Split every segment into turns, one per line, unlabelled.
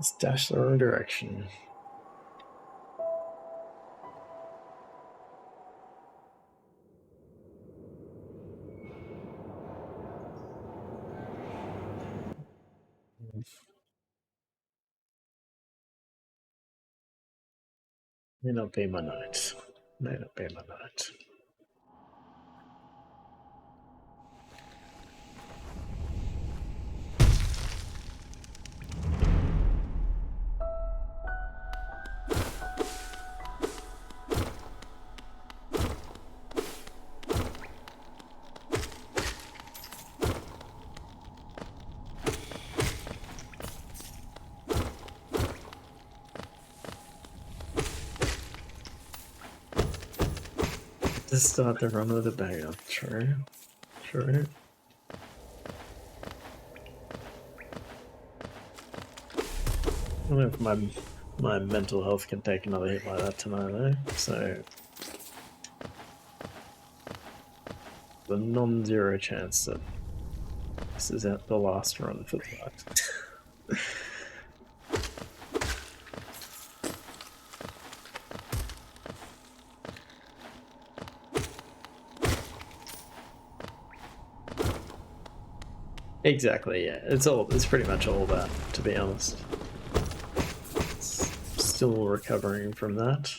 Let's dash the wrong direction. May not be my night. May not be my night. Just start the run with a banger. True. True. I don't know if my mental health can take another hit like that tonight though, so the non-zero chance that this is at the last run for the night. Exactly, yeah. It's pretty much all that, to be honest. Still recovering from that.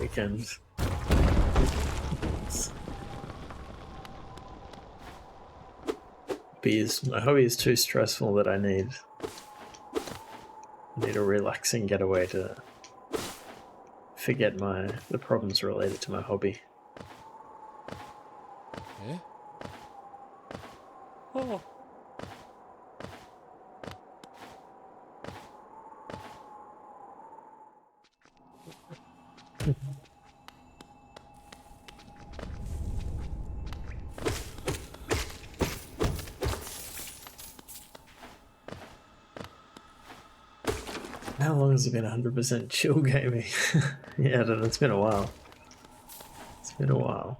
Weekend. My hobby is too stressful that I need a relaxing getaway to forget the problems related to my hobby.
Yeah. Oh.
How long has it been 100% chill gaming? Yeah, it's been a while. It's been a while.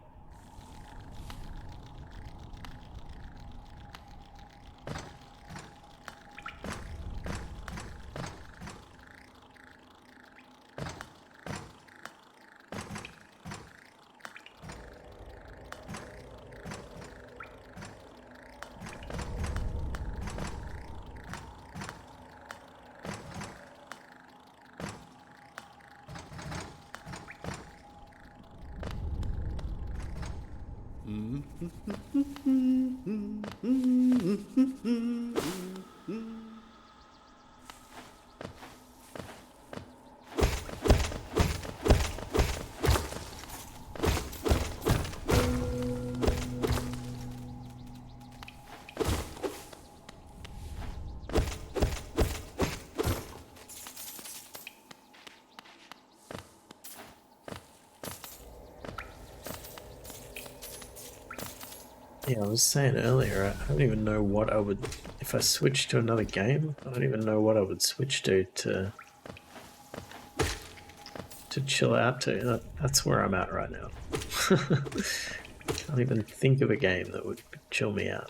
Yeah, I was saying earlier, I don't even know what I would, if I switched to another game, I don't even know what I would switch to chill out to. That's where I'm at right now. Can't even think of a game that would chill me out.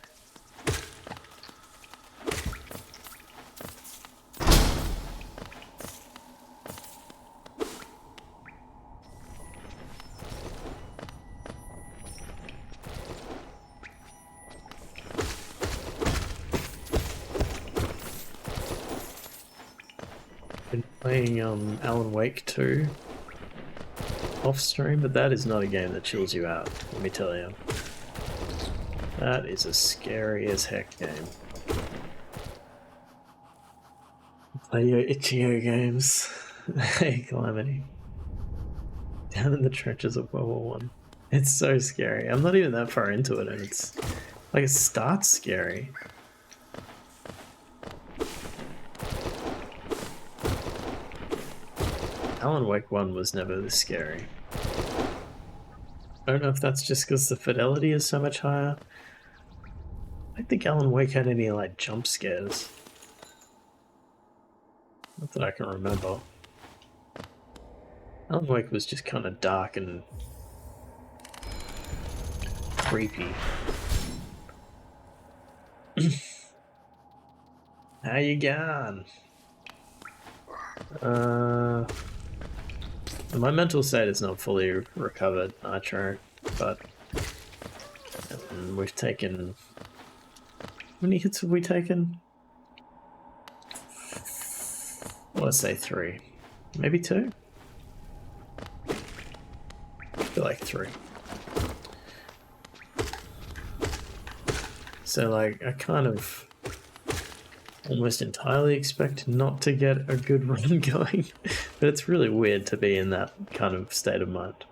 Been playing Alan Wake 2 off stream, but that is not a game that chills you out, let me tell you. That is a scary as heck game. Play your itch.io games. Hey, Calamity. Down in the trenches of World War I. It's so scary. I'm not even that far into it, and it's like it starts scary. Alan Wake 1 was never this scary. I don't know if that's just because the fidelity is so much higher. I don't think Alan Wake had any like jump scares. Not that I can remember. Alan Wake was just kind of dark and creepy. How you going? My mental state is not fully recovered, Nitro, but we've taken... How many hits have we taken? Let's say 3. Maybe 2? I feel like 3. So, like, I kind of almost entirely expect not to get a good run going, but it's really weird to be in that kind of state of mind.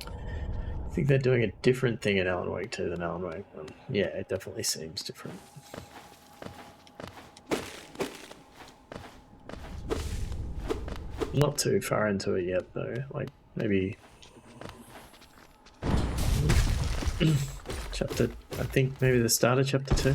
I think they're doing a different thing in Alan Wake 2 than Alan Wake 1. Yeah, it definitely seems different. Not too far into it yet, though. Like, maybe... chapter... I think maybe the start of chapter 2.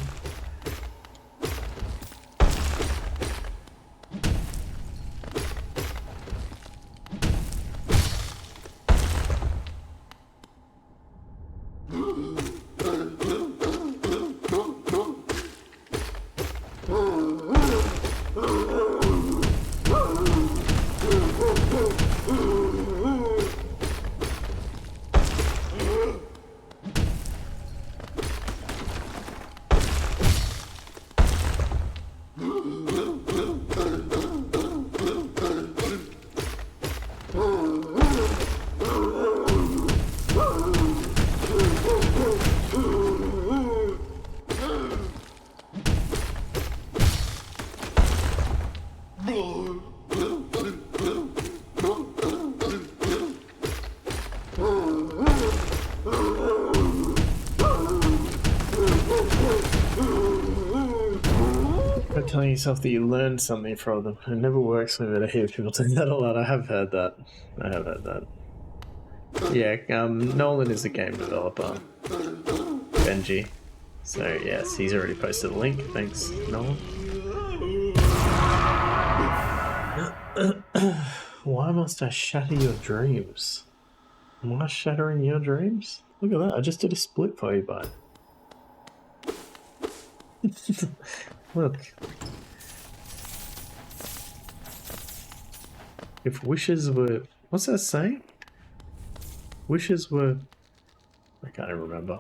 Telling yourself that you learned something from them. It never works when I hear people say that a lot. I have heard that. Yeah, Nolan is a game developer. Benji. So yes, he's already posted a link. Thanks, Nolan. Why must I shatter your dreams? Am I shattering your dreams? Look at that, I just did a split for you, bud. Look. If wishes were... What's that saying? Wishes were... I can't even remember.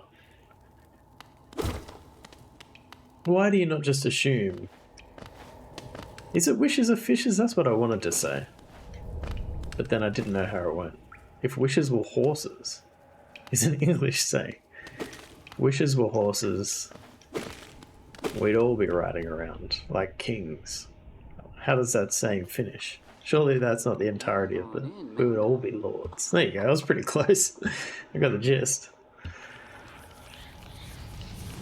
Why do you not just assume? Is it wishes are fishes? That's what I wanted to say. But then I didn't know how it went. If wishes were horses, is an English saying. Wishes were horses, we'd all be riding around like kings. How does that saying finish? Surely that's not the entirety of the... We would all be lords. There you go, I was pretty close. I got the gist.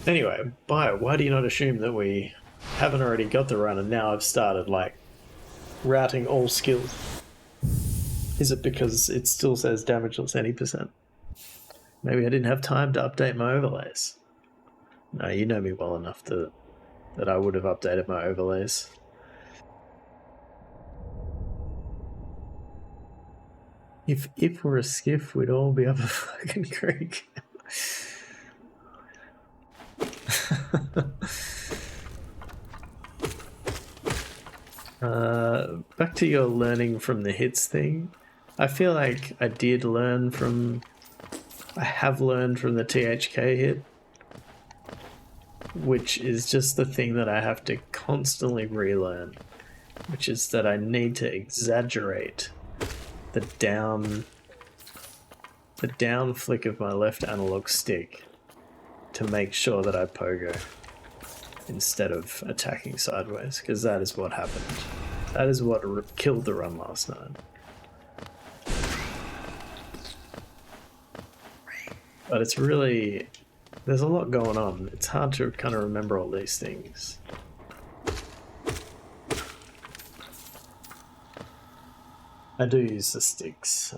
Anyway, why do you not assume that we haven't already got the run and now I've started, like, routing all skills? Is it because it still says damageless any %? Maybe I didn't have time to update my overlays. No, you know me well enough that I would have updated my overlays. If it were a skiff, we'd all be up a fucking creek. Back to your learning from the hits thing. I feel like I did learn from... I have learned from the THK hit, which is just the thing that I have to constantly relearn, which is that I need to exaggerate the down flick of my left analog stick to make sure that I pogo instead of attacking sideways, because that is what happened. That is what killed the run last night. But it's really... There's a lot going on. It's hard to kind of remember all these things. I do use the sticks.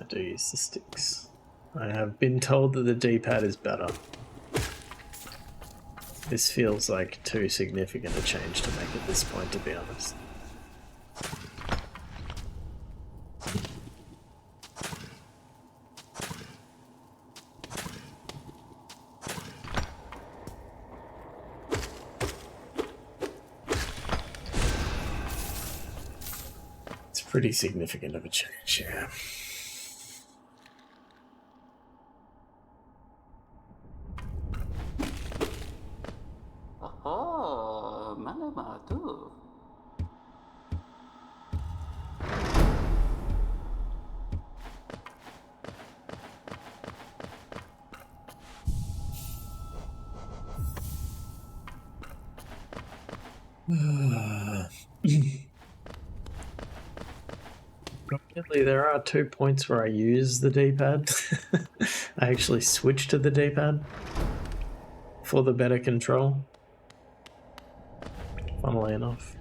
I have been told that the D-pad is better. This feels like too significant a change to make at this point, to be honest. It's pretty significant of a change, yeah.
Mana tu?
Probably there are 2 points where I use the D-pad. I actually switch to the D-pad for the better control, funnily enough.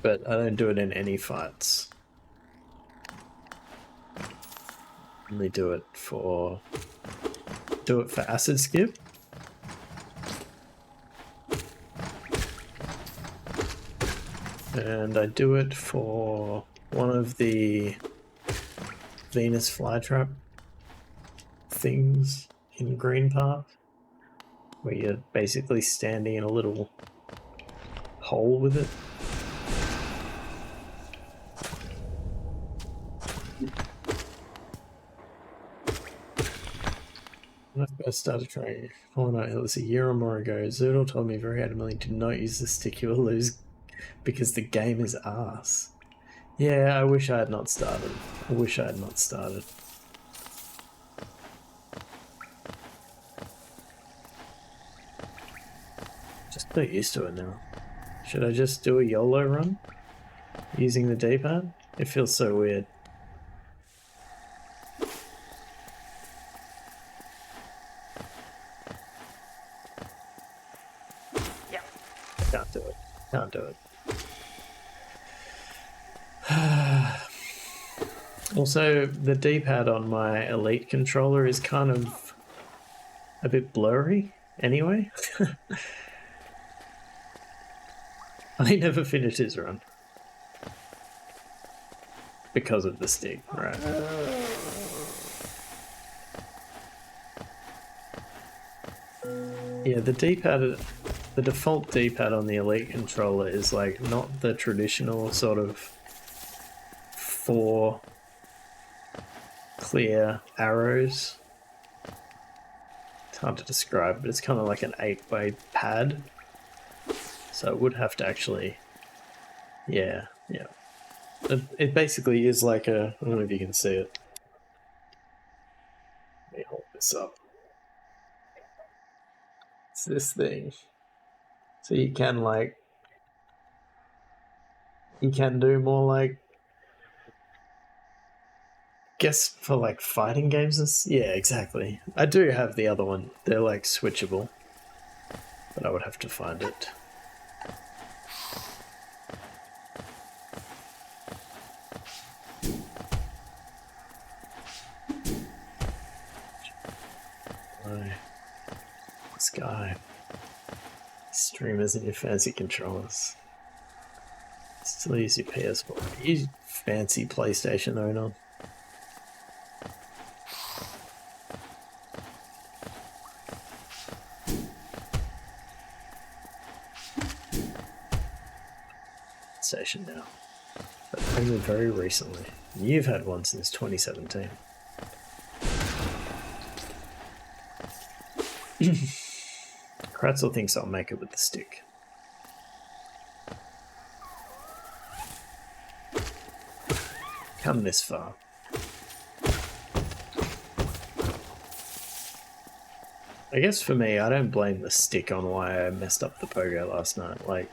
But I don't do it in any fights. Only do it for acid skip. And I do it for one of the Venus flytrap things in Green Path, where you're basically standing in a little hole with it. When I first started trying Fortnite, it was a year or more ago. Zoodle told me very adamantly to not use the stick, you will lose because the game is ass. Yeah, I wish I had not started. I wish I had not started. Just so used to it now. Should I just do a YOLO run using the D-pad? It feels so weird.
Yeah.
Can't do it. Can't do it. Also, the D-pad on my Elite controller is kind of a bit blurry anyway. I never finished his run because of the stick, right? Yeah, the D-pad, the default D-pad on the Elite controller is like not the traditional sort of 4 clear arrows. It's hard to describe, but it's kind of like an 8-way pad. So it would have to actually, yeah. It basically is like a, I don't know if you can see it. Let me hold this up. It's this thing. So you can do more like, guess for like fighting games and yeah, exactly. I do have the other one. They're like switchable, but I would have to find it. This guy. Streamers and your fancy controllers. Still use your PS4. You fancy PlayStation owner. Station now. But only very recently. You've had one since 2017. Kratzel thinks I'll make it with the stick. Come this far. I guess for me, I don't blame the stick on why I messed up the pogo last night. Like,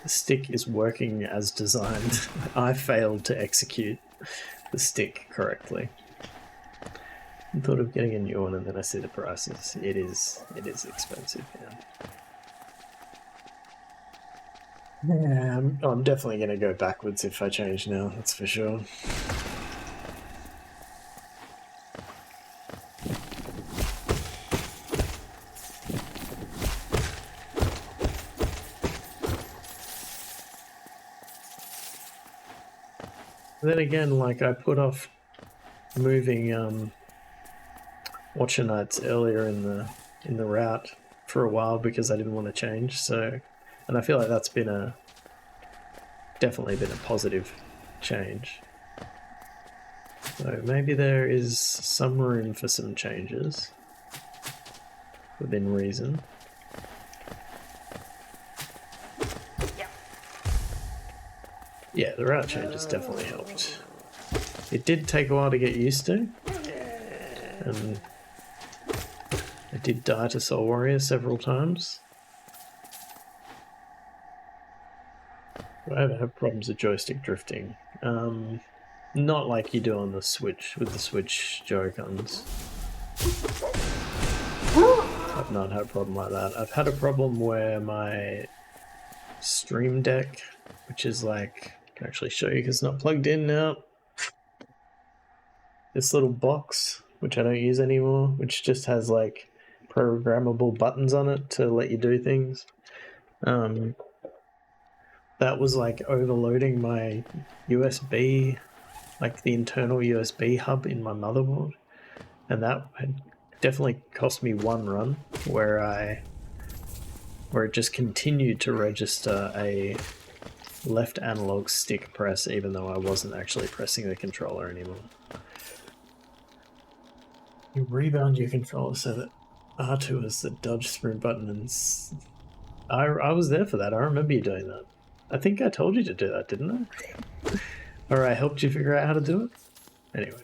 the stick is working as designed. I failed to execute the stick correctly. I thought of getting a new one, and then I see the prices. It is expensive, yeah. Yeah, I'm definitely going to go backwards if I change now, that's for sure. Then again, like I put off moving Watcher Knights earlier in the route for a while because I didn't want to change. So, and I feel like that's definitely been a positive change. So maybe there is some room for some changes within reason. Yeah, the route changes definitely helped. It did take a while to get used to, and I did die to Soul Warrior several times. I ever have problems with joystick drifting. Not like you do on the Switch with the Switch Joy-Cons. I've not had a problem like that. I've had a problem where my Stream Deck, which is like, I can actually show you because it's not plugged in now. This little box, which I don't use anymore, which just has like programmable buttons on it to let you do things. That was like overloading my USB, like the internal USB hub in my motherboard, and that had definitely cost me one run where it just continued to register a left analog stick press even though I wasn't actually pressing the controller anymore. You rebound your controller so that R2 is the dodge sprint button, and I was there for that. I remember you doing that. I think I told you to do that, didn't I? Or I helped you figure out how to do it? Anyway.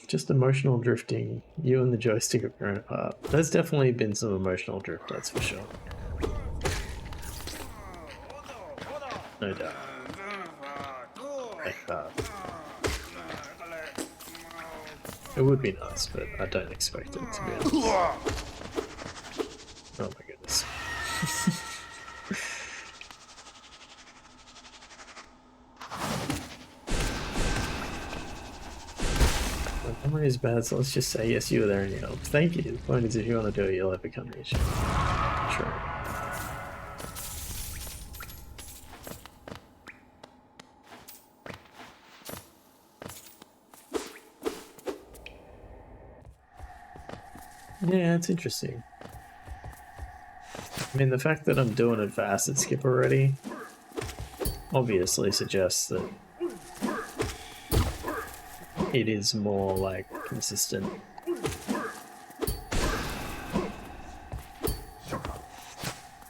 Just emotional drifting. You and the joystick have grown apart. There's definitely been some emotional drift, that's for sure. No doubt. Like that. It would be nice, but I don't expect it, to be honest. Oh my goodness. My memory is bad, so let's just say yes, you were there and you helped. Thank you. The point is, if you want to do it, you'll have become rich. Sure. Yeah, it's interesting. I mean, the fact that I'm doing it for Acid Skip already obviously suggests that it is more, like, consistent.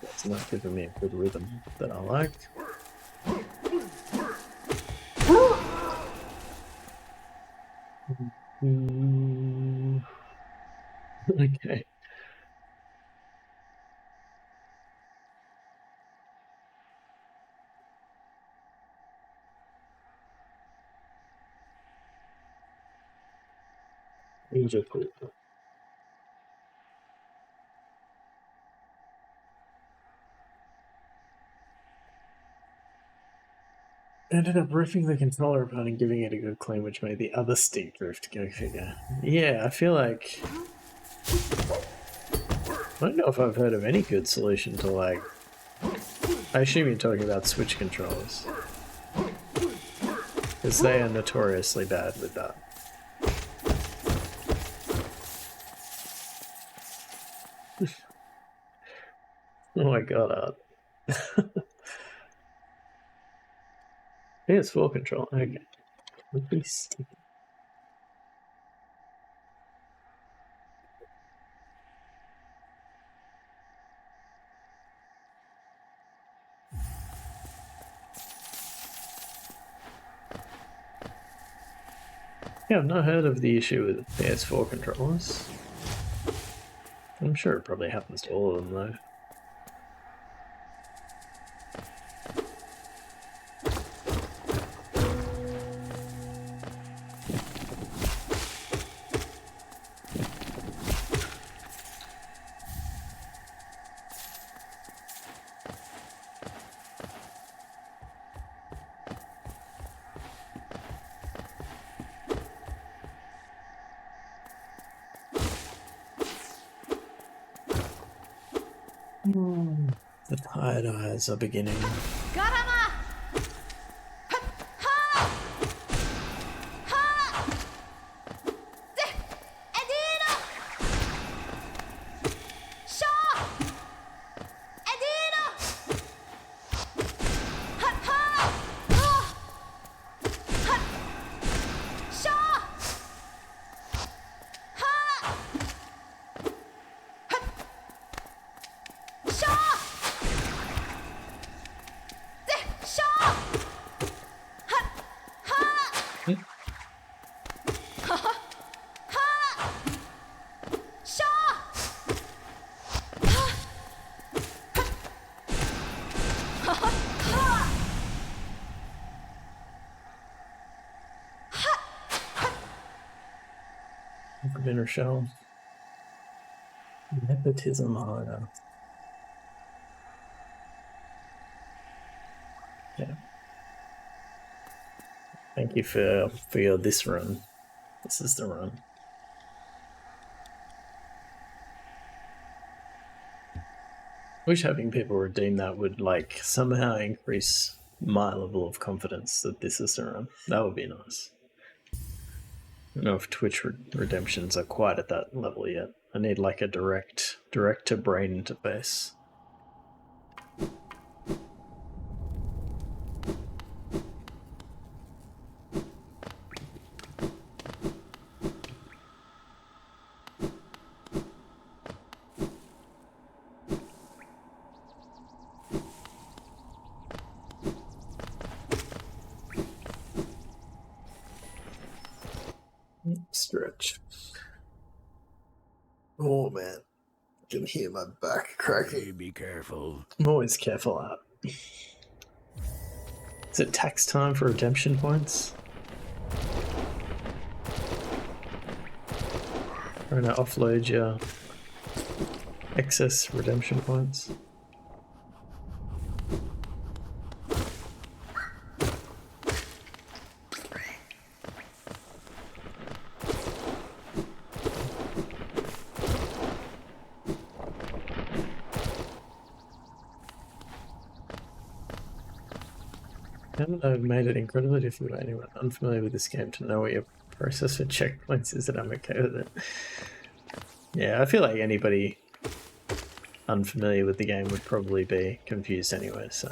It's not giving me a good rhythm that I like. Okay. Beautiful. Ended up ripping the controller apart and giving it a good clean, which made the other stick drift. Go figure. Yeah, I feel like I don't know if I've heard of any good solution to, like, I assume you're talking about Switch controllers, because they are notoriously bad with that. Oh my god, Art. PS4 control, okay. Let me see. Yeah, I've not heard of the issue with PS4 controllers. I'm sure it probably happens to all of them, though. The tired eyes are beginning.
Garama! Ha! Ha! Edino! Shaw! Edino! Ha! Ha! Ha! Ha! Shaw! Ha! Shaw! Shaw! Ha! Ha! Shaw!
Inner shell. Nepotism harder. Yeah. Thank you for your this run. This is the run. Wish having people redeem that would like somehow increase my level of confidence that this is the run. That would be nice. I don't know if Twitch redemptions are quite at that level yet. I need like a direct to brain interface. Stretch. Oh man, I can hear my back cracking.
Be careful.
I'm always careful out. Is it tax time for redemption points? Trying to offload your excess redemption points. Haven't I made it incredibly difficult for anyone unfamiliar with this game to know what your process for checkpoints is, that I'm okay with it. Yeah, I feel like anybody unfamiliar with the game would probably be confused anyway, so.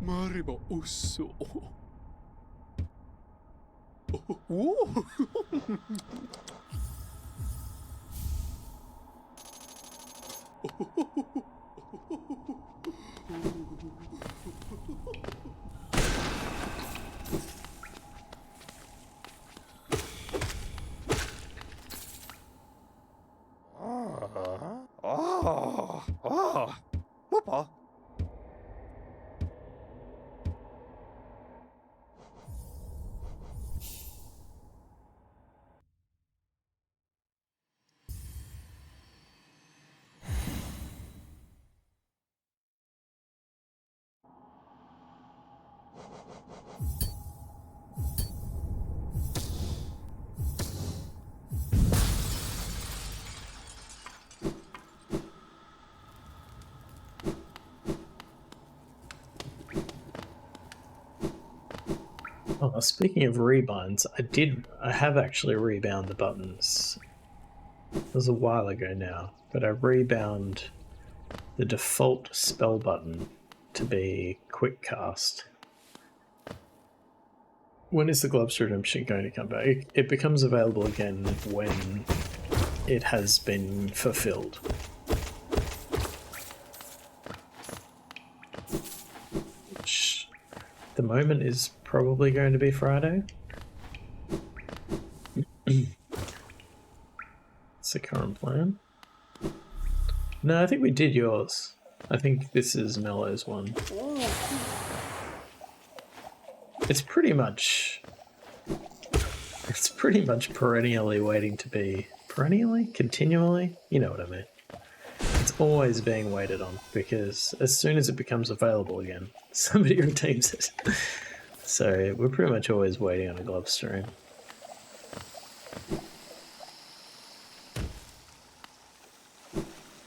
Mariba usso. Whoopa.
Oh, speaking of rebinds, I have actually rebound the buttons. It was a while ago now, but I rebound the default spell button to be quick cast. When is the Globster Redemption going to come back? It becomes available again when it has been fulfilled. Which, at the moment, is probably going to be Friday. That's the current plan. No, I think we did yours. I think this is Mello's one. It's pretty much perennially waiting to be continually. You know what I mean. It's always being waited on because as soon as it becomes available again, somebody redeems it. So we're pretty much always waiting on a glove stream.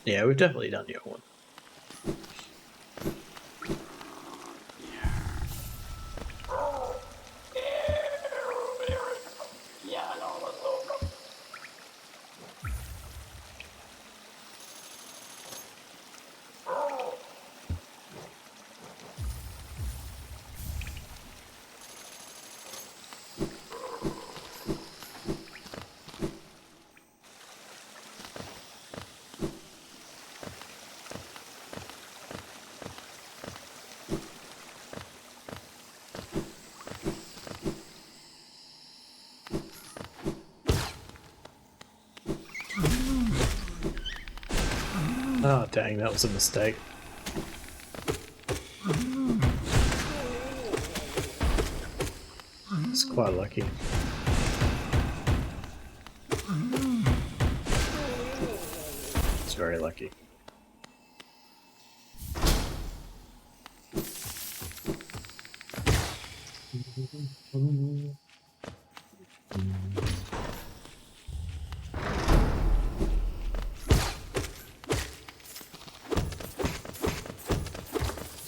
Yeah, we've definitely done your one. Oh, dang, that was a mistake. It's quite lucky. It's very lucky.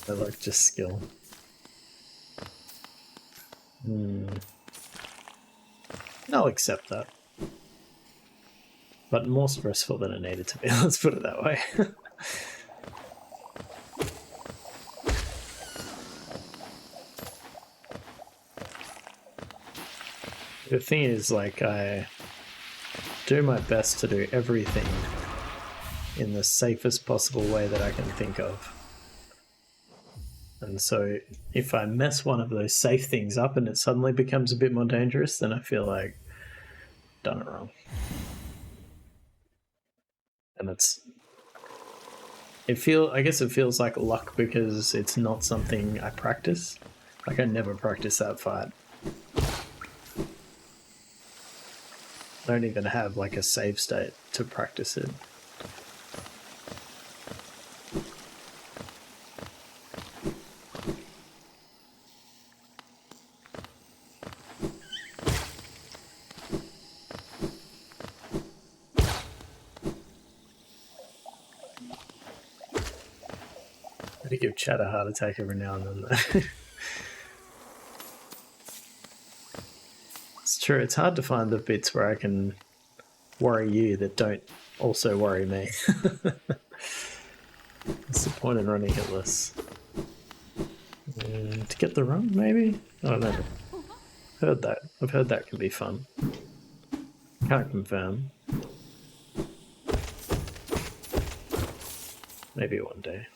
I like just skill. I'll accept that. But more stressful than it needed to be, let's put it that way. The thing is, like, I do my best to do everything in the safest possible way that I can think of. And so if I mess one of those safe things up and it suddenly becomes a bit more dangerous, then I feel like I've done it wrong. And I guess it feels like luck because it's not something I practice. Like, I never practice that fight. I don't even have like a save state to practice it. I give Chad a heart attack every now and then though. It's true, it's hard to find the bits where I can worry you that don't also worry me. What's the point in running hitless? To get the run, maybe? I don't know. I've heard that can be fun. Can't confirm. Maybe one day.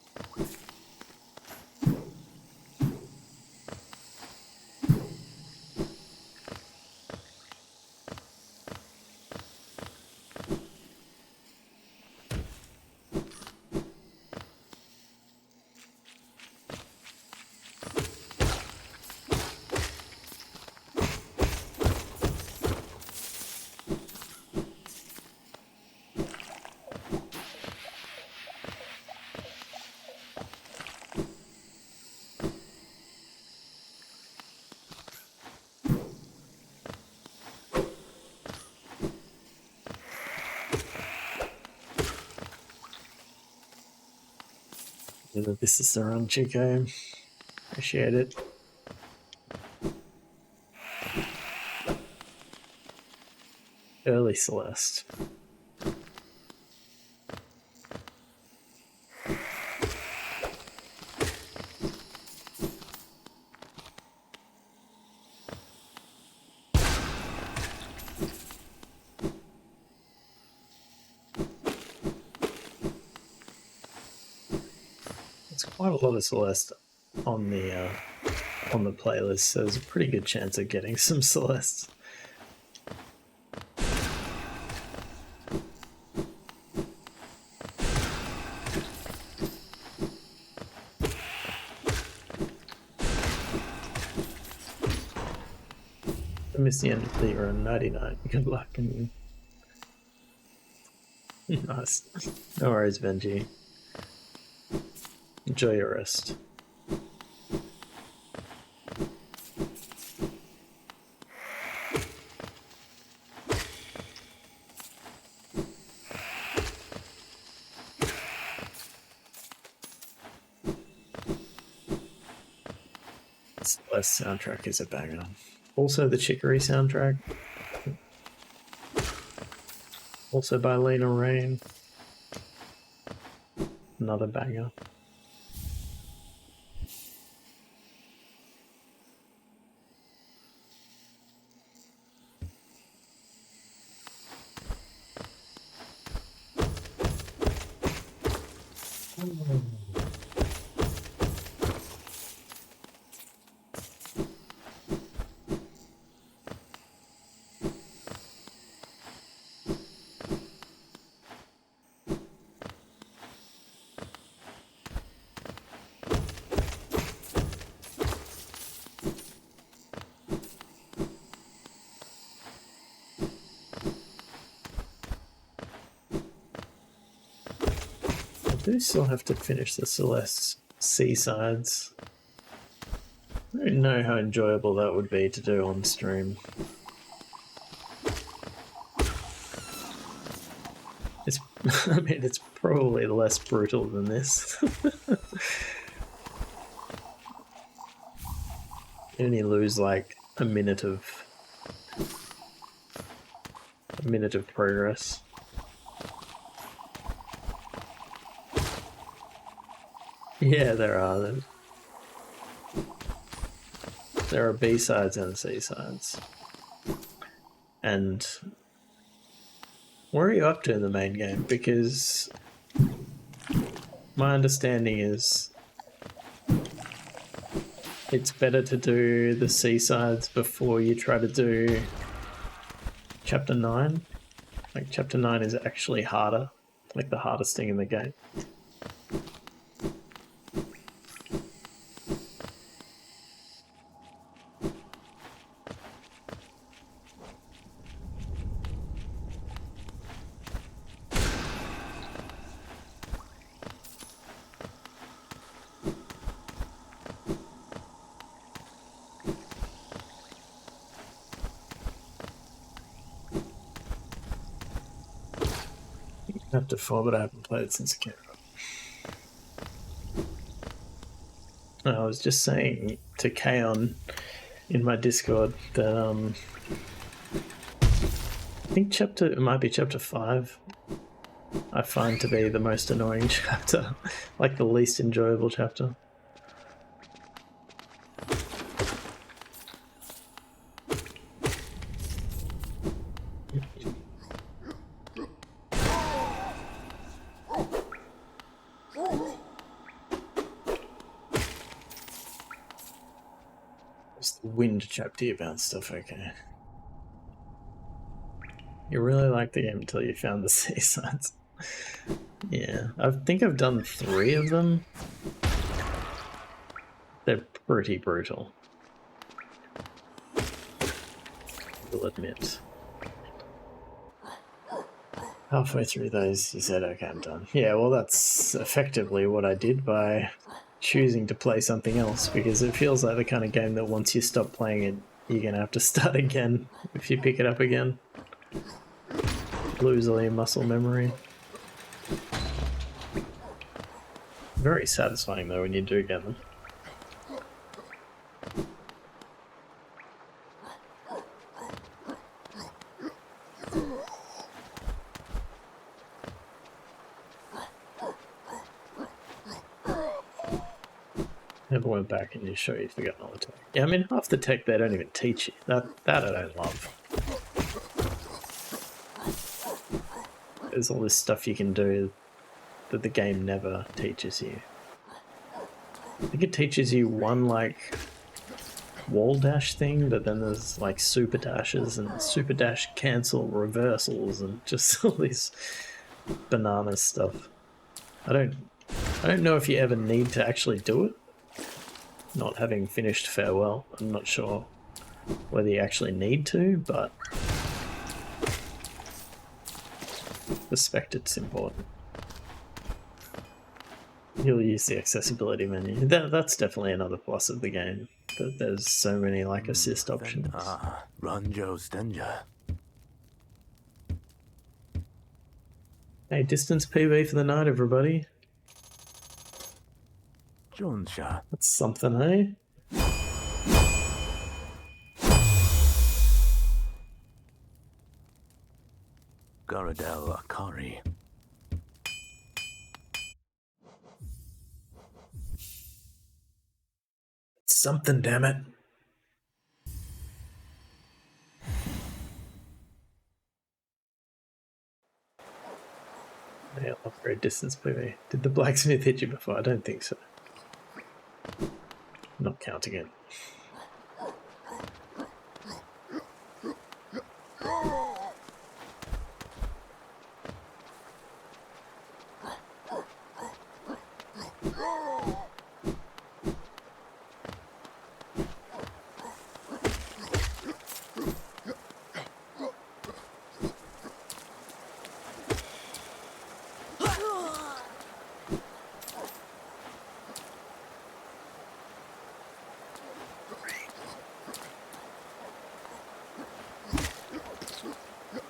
This is the run, Chico. Appreciate it. Early Celeste. quite a lot of Celeste on the playlist, so there's a pretty good chance of getting some Celeste. I missed the end of the run, 99. Good luck and nice. No worries, Benji. Enjoy your rest. Celeste soundtrack is a banger. Also the Chicory soundtrack. Also by Lena Rain. Another banger. I do still have to finish the Celeste Seasides. I don't know how enjoyable that would be to do on stream. It's, I mean, it's probably less brutal than this. You only lose like a minute of progress. Yeah, there are. There are B-sides and C-sides. And where are you up to in the main game? Because my understanding is it's better to do the C-sides before you try to do Chapter 9. Like, Chapter 9 is actually harder. Like, the hardest thing in the game. Chapter 4, but I haven't played it since it came out. I was just saying to Kaon in my Discord that I think it might be chapter 5 I find to be the most annoying chapter, like the least enjoyable chapter. Wind chapter about stuff, okay. You really liked the game until you found the seasides. Yeah, I think I've done 3 of them. They're pretty brutal, I'll admit. Halfway through those, you said, okay, I'm done. Yeah, well, that's effectively what I did by choosing to play something else, because it feels like the kind of game that once you stop playing it, you're going to have to start again if you pick it up again. Lose all your muscle memory. Very satisfying though when you do get them. Never went back and you show you've forgotten all the tech. Yeah, I mean, half the tech they don't even teach you. That I don't love. There's all this stuff you can do that the game never teaches you. I think it teaches you one like wall dash thing, but then there's like super dashes and super dash cancel reversals and just all these banana stuff. I don't know if you ever need to actually do it. Not having finished Farewell, I'm not sure whether you actually need to, but I suspect it's important. You'll use the accessibility menu. That's definitely another plus of the game. That there's so many like assist options.
Ranjo Stenja.
Hey, distance PB for the night, everybody.
Jonsha.
That's something, eh?
Garadel Akari.
It's something, damn it. Yeah, upgrade distance PB. Did the blacksmith hit you before? I don't think so. Not counting it.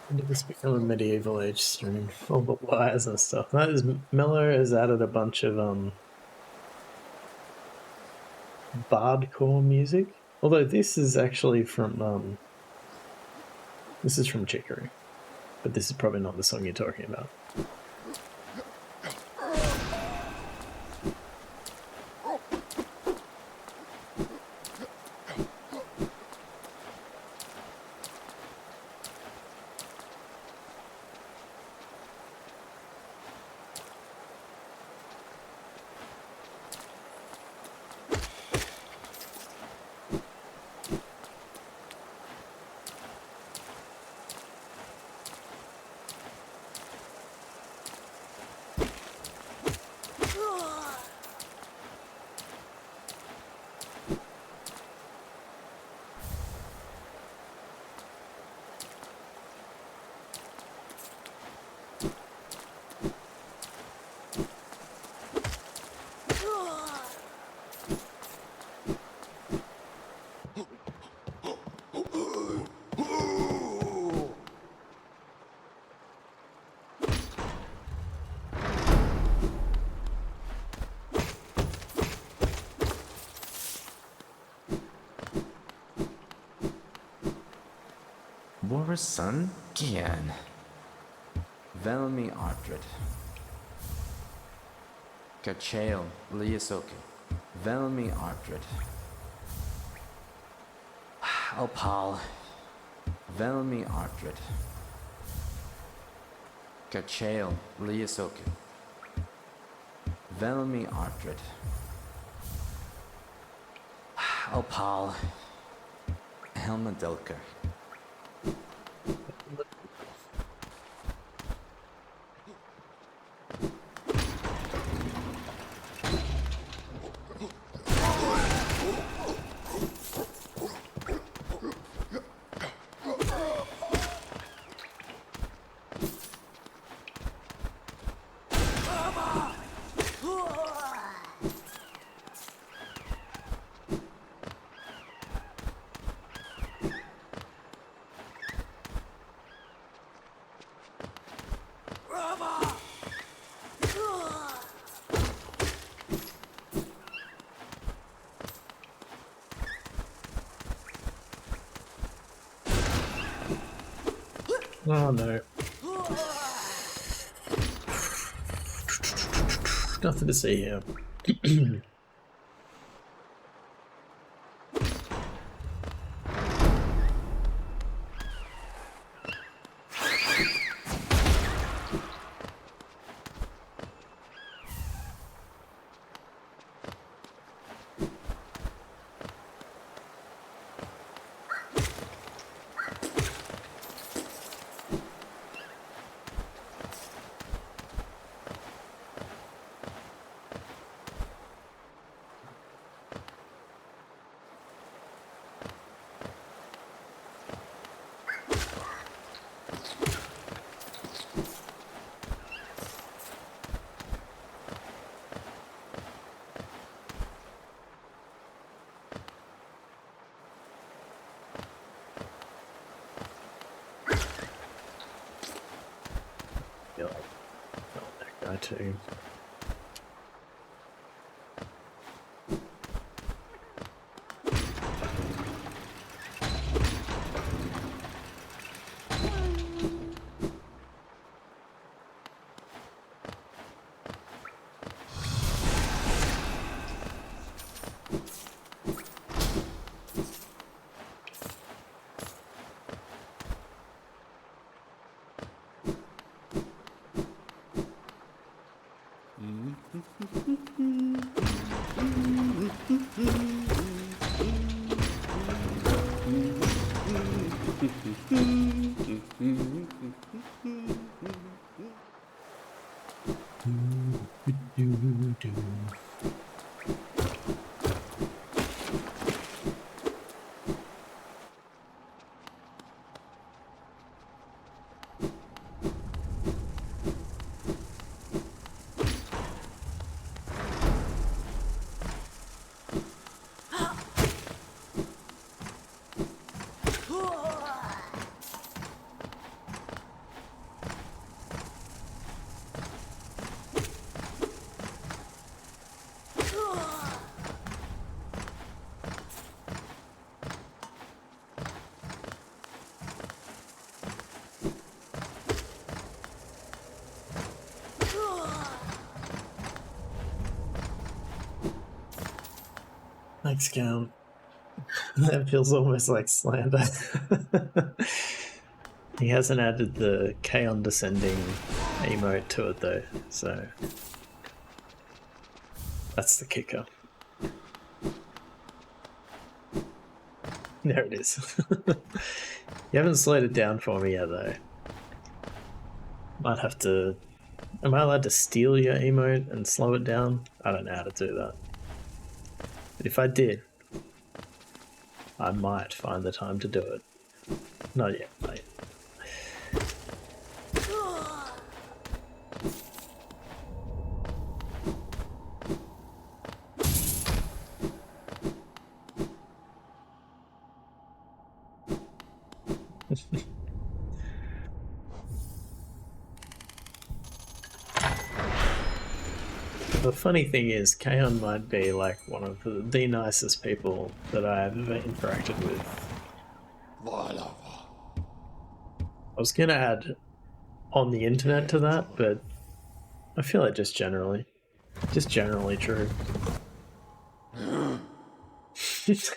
When did this become a medieval age stream? All the wires and stuff. That is Mello has added a bunch of bardcore music. Although this is actually from this is from Chicory. But this is probably not the song you're talking about.
Boris' son, Gian. Velmi Ardred. Kachael Liasoku. Velmi Ardred. Opal. Velmi Ardred. Kachael Liasoku. Velmi Ardred. Opal. Helma Delker.
Oh no. Nothing to see here. too. Thanks, Count. That feels almost like slander. He hasn't added the Kaon descending emote to it though, so that's the kicker. There it is. You haven't slowed it down for me yet though. Might have to... Am I allowed to steal your emote and slow it down? I don't know how to do that. But if I did, I might find the time to do it. Not yet, mate. The funny thing is, Kaon might be like one of the nicest people that I have ever interacted with. I was gonna add on the internet to that, but I feel like just generally true. It's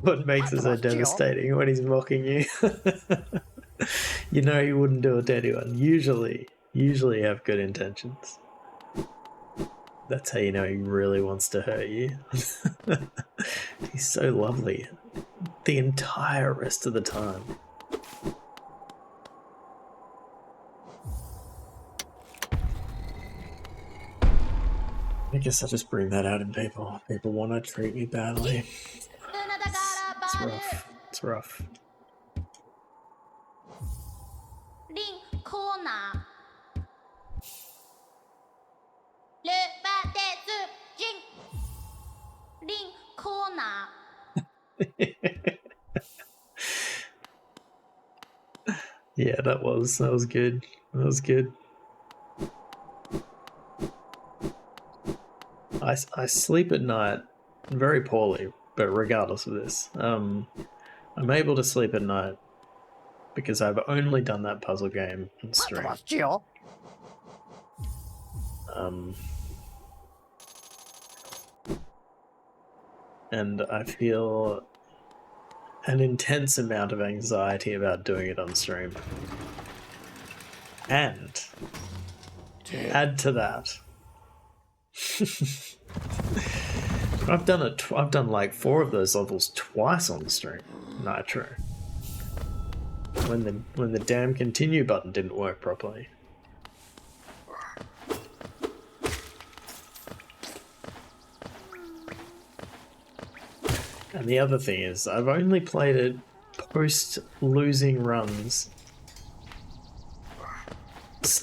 what makes it so devastating when he's mocking you. You know he wouldn't do it to anyone. Usually you have good intentions. That's how you know he really wants to hurt you. He's so lovely the entire rest of the time. I guess I'll just bring that out in people. People want to treat me badly. It's rough. It's rough. Yeah, that was good. That was good. I sleep at night very poorly, but regardless of this, I'm able to sleep at night because I've only done that puzzle game on stream. And I feel an intense amount of anxiety about doing it on stream. And add to that, I've done like 4 of those levels twice on stream. Nitro. When the damn continue button didn't work properly. And the other thing is, I've only played it post losing runs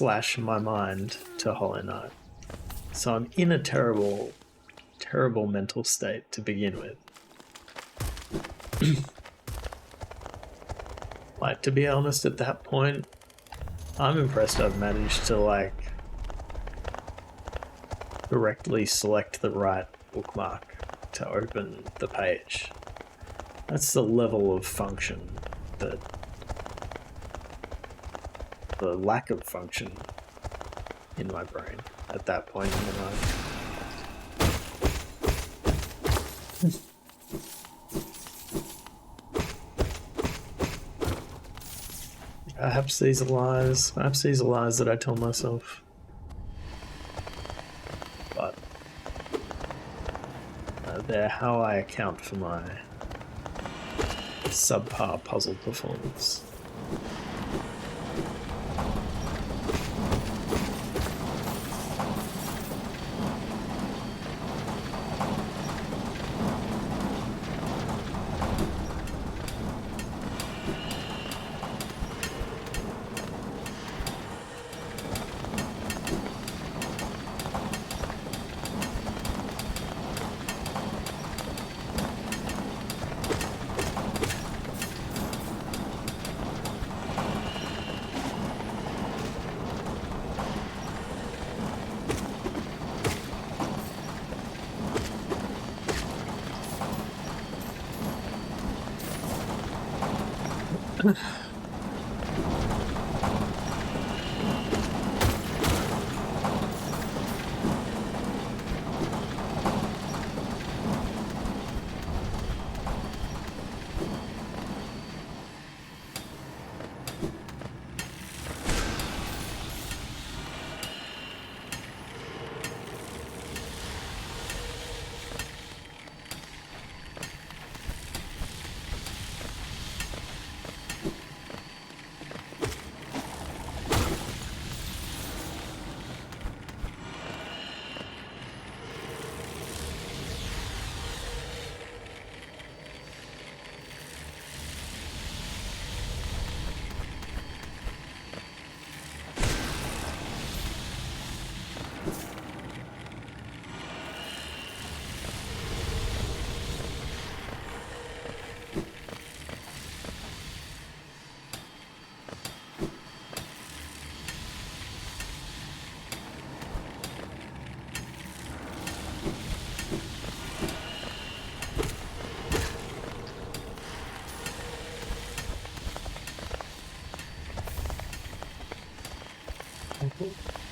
/ my mind to Hollow Knight. So I'm in a terrible, terrible mental state to begin with. Like, to be honest, at that point, I'm impressed I've managed to, like, correctly select the right bookmark to open the page. That's the level of function that the lack of function in my brain at that point in my life. Perhaps these are lies. Perhaps these are lies that I tell myself. But they're how I account for my subpar puzzle performance.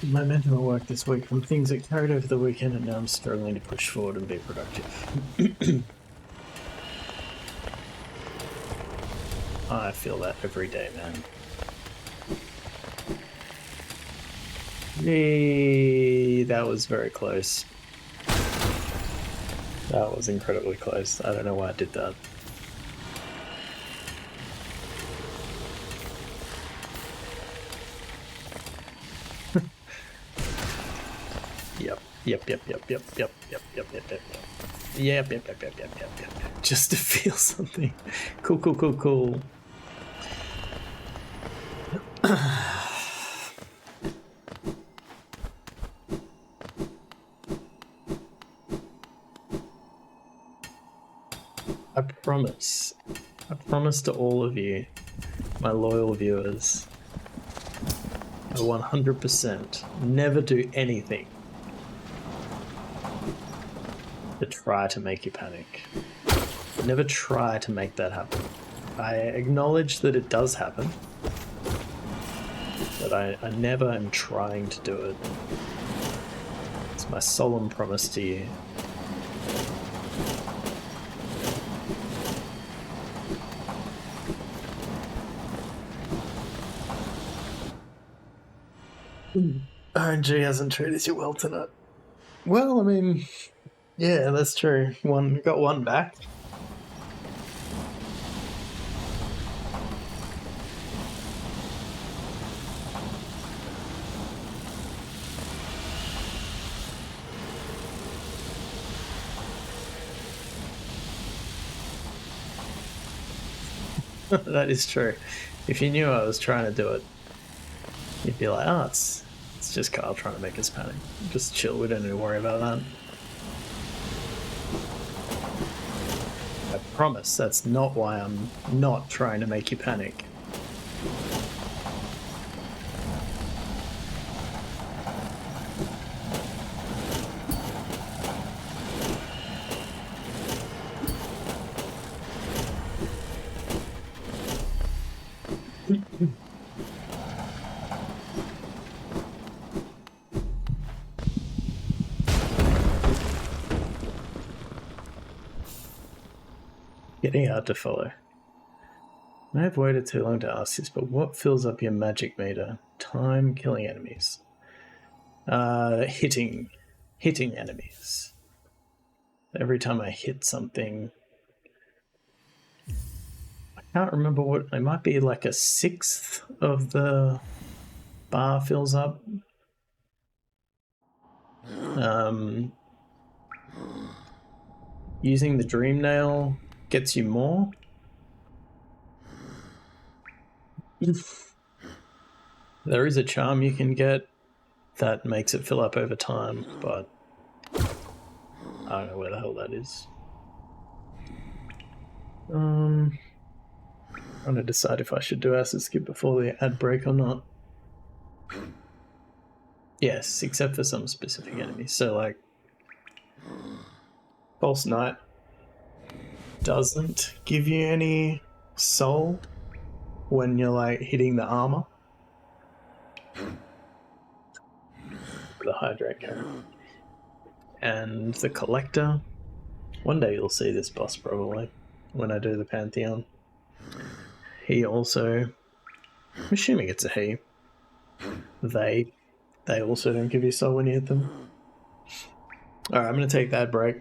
My mental work this week from things that carried over the weekend, and now I'm struggling to push forward and be productive. I feel that every day, man. That was very close. That was incredibly close. I don't know why I did that. Yep. Just to feel something. Cool. I promise to all of you, my loyal viewers, I 100% never do anything to try to make you panic. Never try to make that happen. I acknowledge that it does happen, but I never am trying to do it. It's my solemn promise to you. RNG hasn't treated you well tonight. Well, I mean, yeah, that's true. Got one back. That is true. If you knew I was trying to do it, you'd be like, oh, it's It's just Kyle trying to make us panic. Just chill, we don't need to worry about that. I promise that's not why I'm not trying to make you panic. Getting hard to follow. I have waited too long to ask this, but what fills up your magic meter? Time killing enemies. Hitting enemies. Every time I hit something, I can't remember what. It might be like a sixth of the bar fills up. Using the dream nail gets you more. There is a charm you can get that makes it fill up over time, but I don't know where the hell that is. Trying to decide if I should do acid skip before the ad break or not. Yes, except for some specific enemies. So like False Knight doesn't give you any soul when you're like hitting the armor. The hydrate character. And the collector. One day you'll see this boss probably when I do the Pantheon. He also, I'm assuming it's a he. They also don't give you soul when you hit them. Alright, I'm gonna take that break.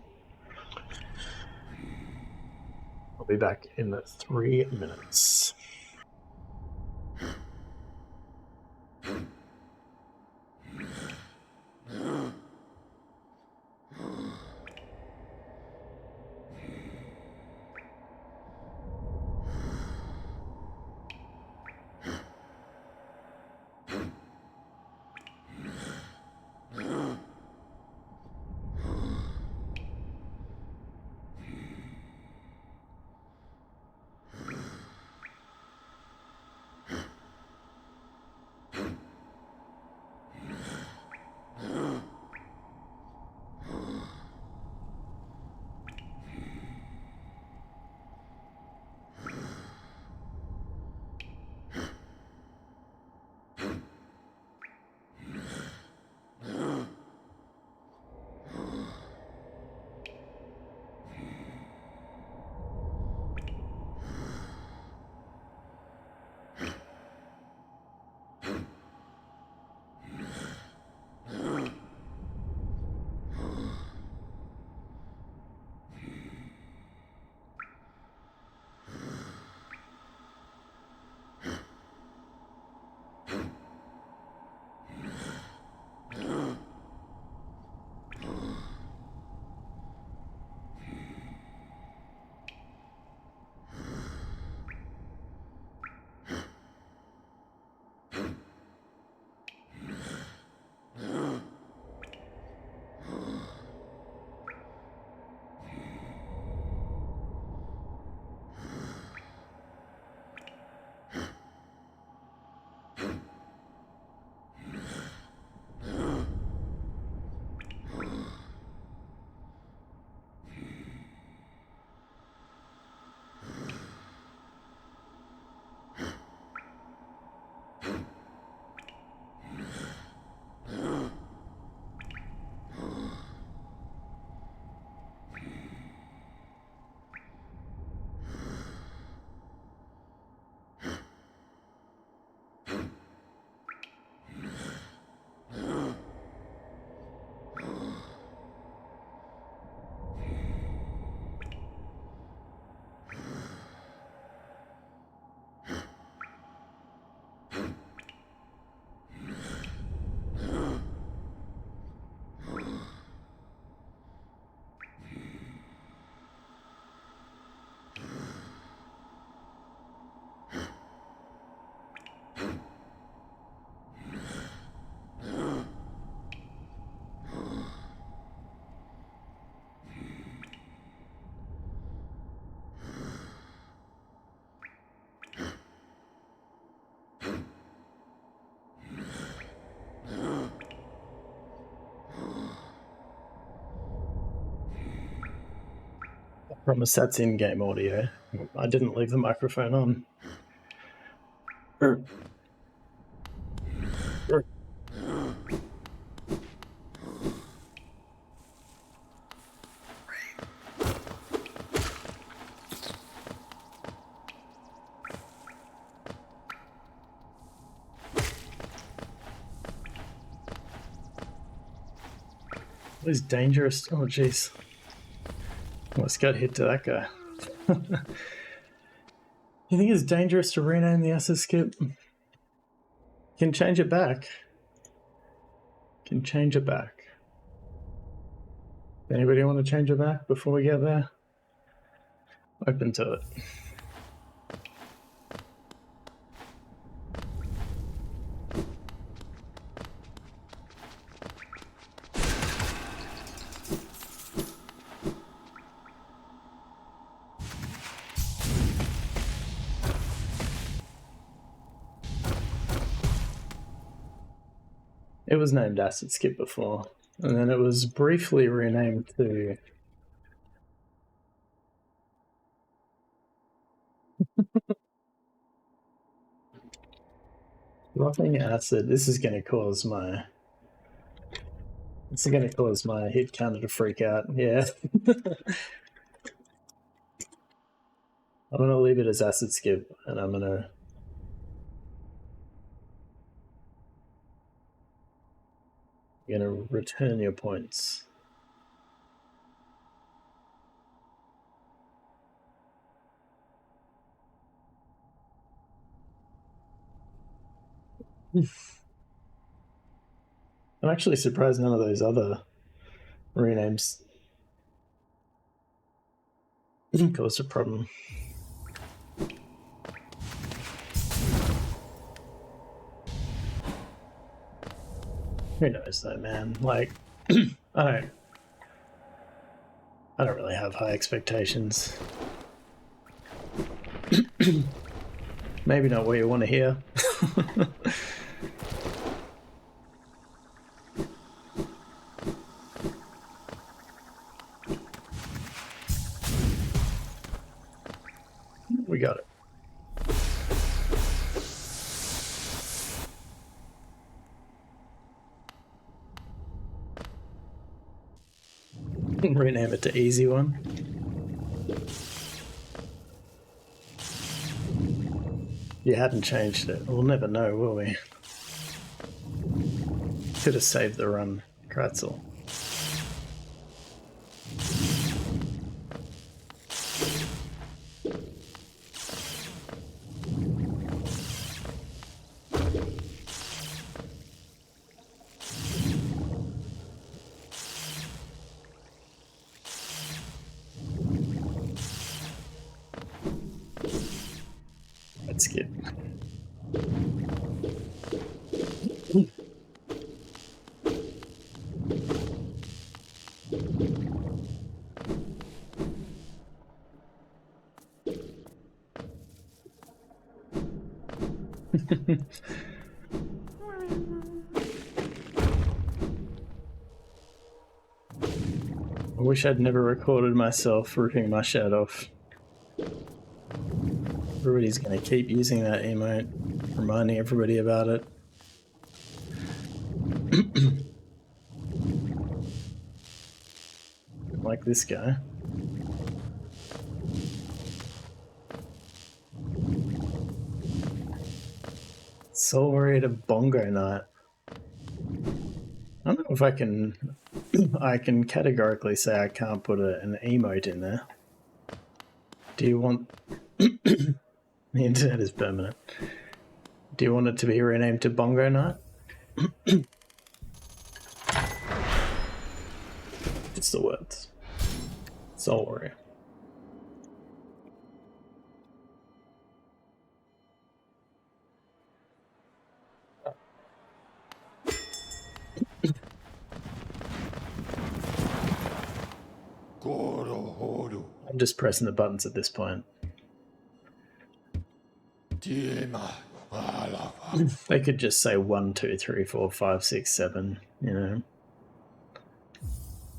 I'll be back in 3 minutes. Promise that's in-game audio. I didn't leave the microphone on. He's dangerous. Oh, jeez. Almost got hit to that guy. You think it's dangerous to rename the asset skip? Can change it back. Can change it back. Anybody want to change it back before we get there? Open to it. It was named Asset Skip before, and then it was briefly renamed to Roughing Acid. This is going to cause my hit counter to freak out. Yeah. I'm going to leave it as Acid Skip, and I'm going to return your points. I'm actually surprised none of those other renames caused a problem. Who knows though, man? Like, I don't really have high expectations. Maybe not what you want to hear. We got it. Rename it to Easy One. You hadn't changed it. We'll never know, will we? Could have saved the run, Kratzel. Let's skip. I wish I'd never recorded myself ripping my shirt off. Everybody's gonna keep using that emote, reminding everybody about it. Like this guy. Soul Warrior Bongo Night. I don't know if I can I can categorically say I can't put an emote in there. Do you want the internet is permanent. Do you want it to be renamed to Bongo Night? It's the words. Soul Warrior. I'm just pressing the buttons at this point. They could just say 1, 2, 3, 4, 5, 6, 7, you know,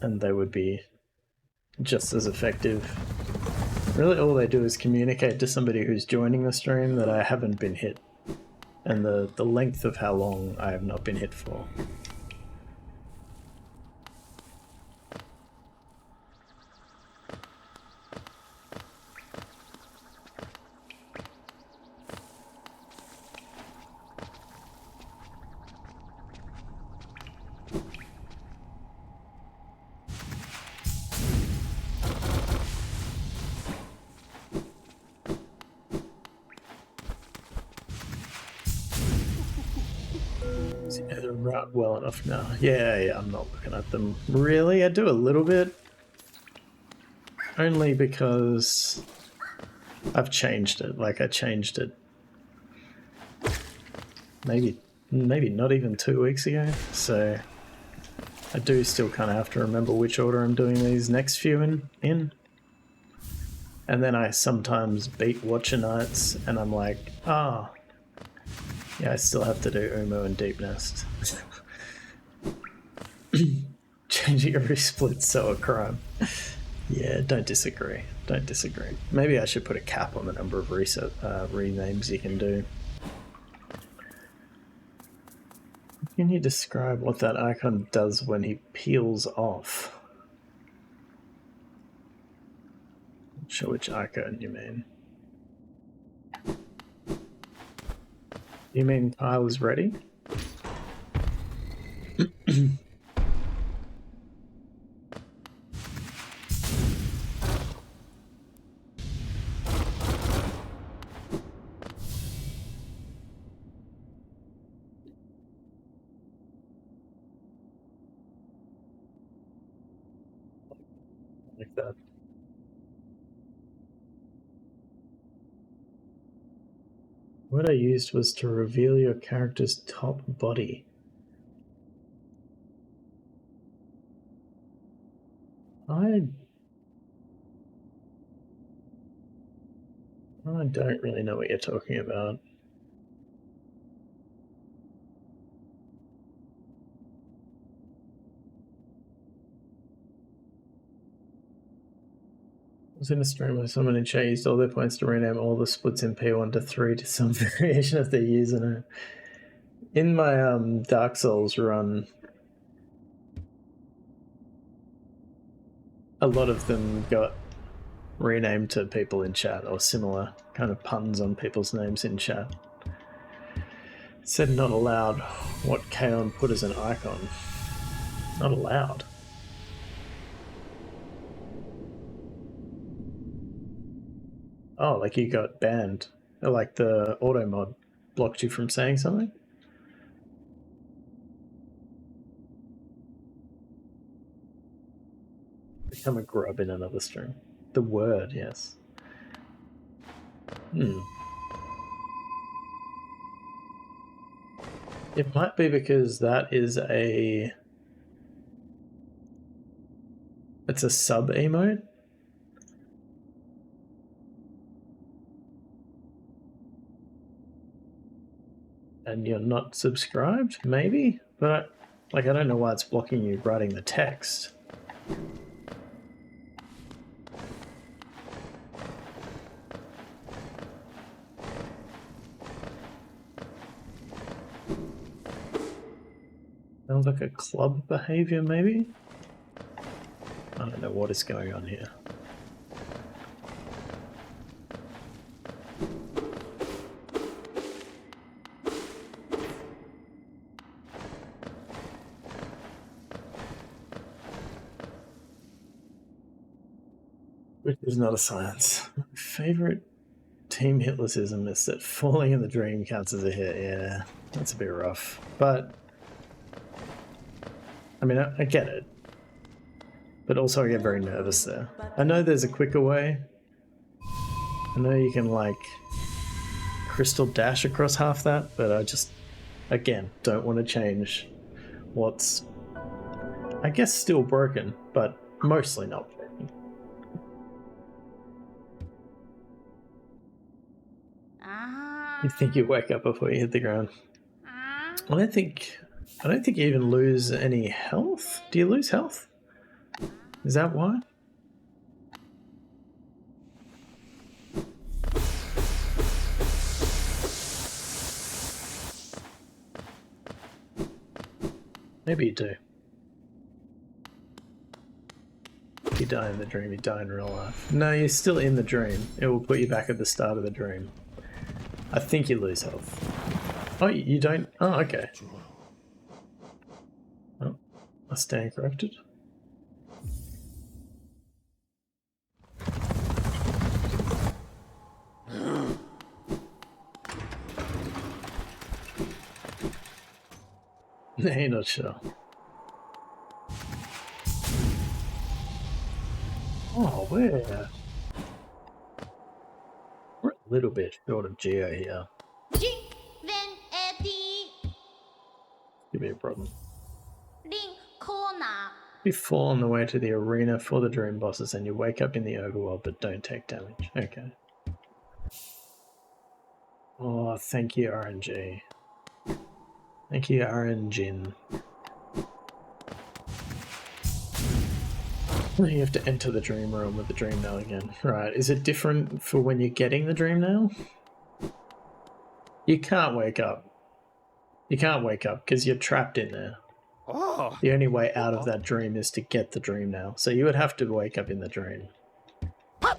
and they would be just as effective. Really, all they do is communicate to somebody who's joining the stream that I haven't been hit, and the length of how long I have not been hit for. Yeah, they're right well enough now. Yeah, I'm not looking at them. Really? I do a little bit. Only because I've changed it. Like, I changed it maybe not even 2 weeks ago. So I do still kind of have to remember which order I'm doing these next few in. And then I sometimes beat Watcher Knights and I'm like, ah. Yeah, I still have to do Umu and Deep Nest. Changing every split's so a crime. Yeah, don't disagree. Don't disagree. Maybe I should put a cap on the number of renames you can do. Can you describe what that icon does when he peels off? Not sure which icon you mean. You mean Kyle is ready? Like that. What I used was to reveal your character's top body. I don't really know what you're talking about. I was in a stream where someone in chat used all their points to rename all the splits in P1 to 3 to some variation of their username. In my Dark Souls run, a lot of them got renamed to people in chat or similar kind of puns on people's names in chat. It said not allowed what Kaon put as an icon. Not allowed. Oh, like you got banned. Or like the auto mod blocked you from saying something? Become a grub in another stream. The word, yes. It might be because that is a... It's a sub emote. And you're not subscribed, maybe? But, I don't know why it's blocking you writing the text. Sounds like a club behavior, maybe? I don't know what is going on here. Which is not a science. My favorite team Hitlerism is that falling in the dream counts as a hit. Yeah, that's a bit rough. But, I mean, I get it. But also I get very nervous there. I know there's a quicker way. I know you can, like, crystal dash across half that, but I just, again, don't want to change what's, I guess, still broken, but mostly not broken. You think you wake up before you hit the ground. I don't think you even lose any health. Do you lose health? Is that why? Maybe you do. If you die in the dream, you die in real life. No, you're still in the dream. It will put you back at the start of the dream. I think you lose health. Oh, you don't? Oh, okay. Oh, I stand corrected. No, you're not sure. Oh, we're a little bit short of Geo here.
Ven Eddie.
Could be a problem.
Ring corner.
You fall on the way to the arena for the dream bosses and you wake up in the overworld but don't take damage. Okay. Oh, thank you, RNG. Thank you, RNGin. You have to enter the dream realm with the dream nail again. Right, is it different for when you're getting the dream nail? You can't wake up. You can't wake up because you're trapped in there.
Oh,
The only way out of that dream is to get the dream nail. So you would have to wake up in the dream. I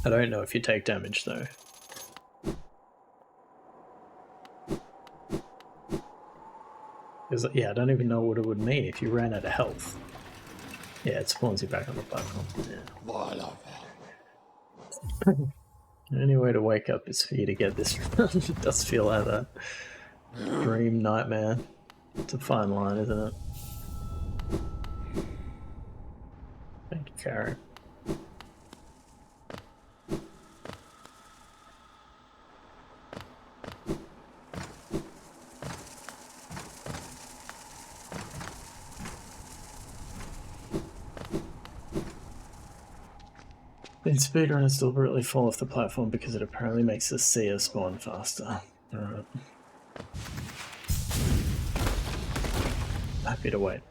don't know if you take damage though. Because, yeah, I don't even know what it would mean if you ran out of health. Yeah, it spawns you back on the platform. Yeah. The only way to wake up is for you to get this. It does feel like that. Dream nightmare. It's a fine line, isn't it? Thank you, Karen. Then speedrunners deliberately fall off the platform because it apparently makes the seer spawn faster. Alright. Happy to wait.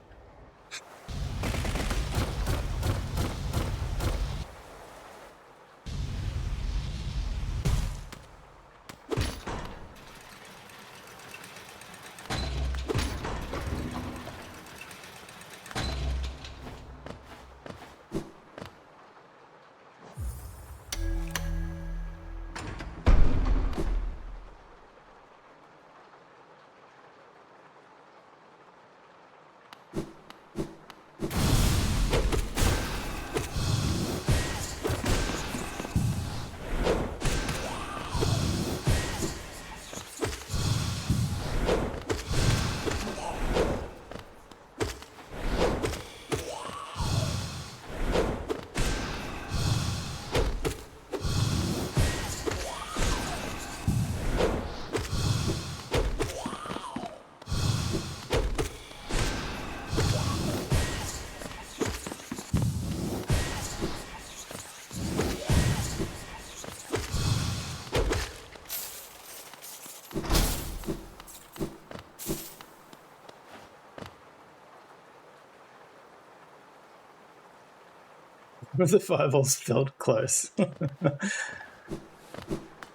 The fireballs felt close.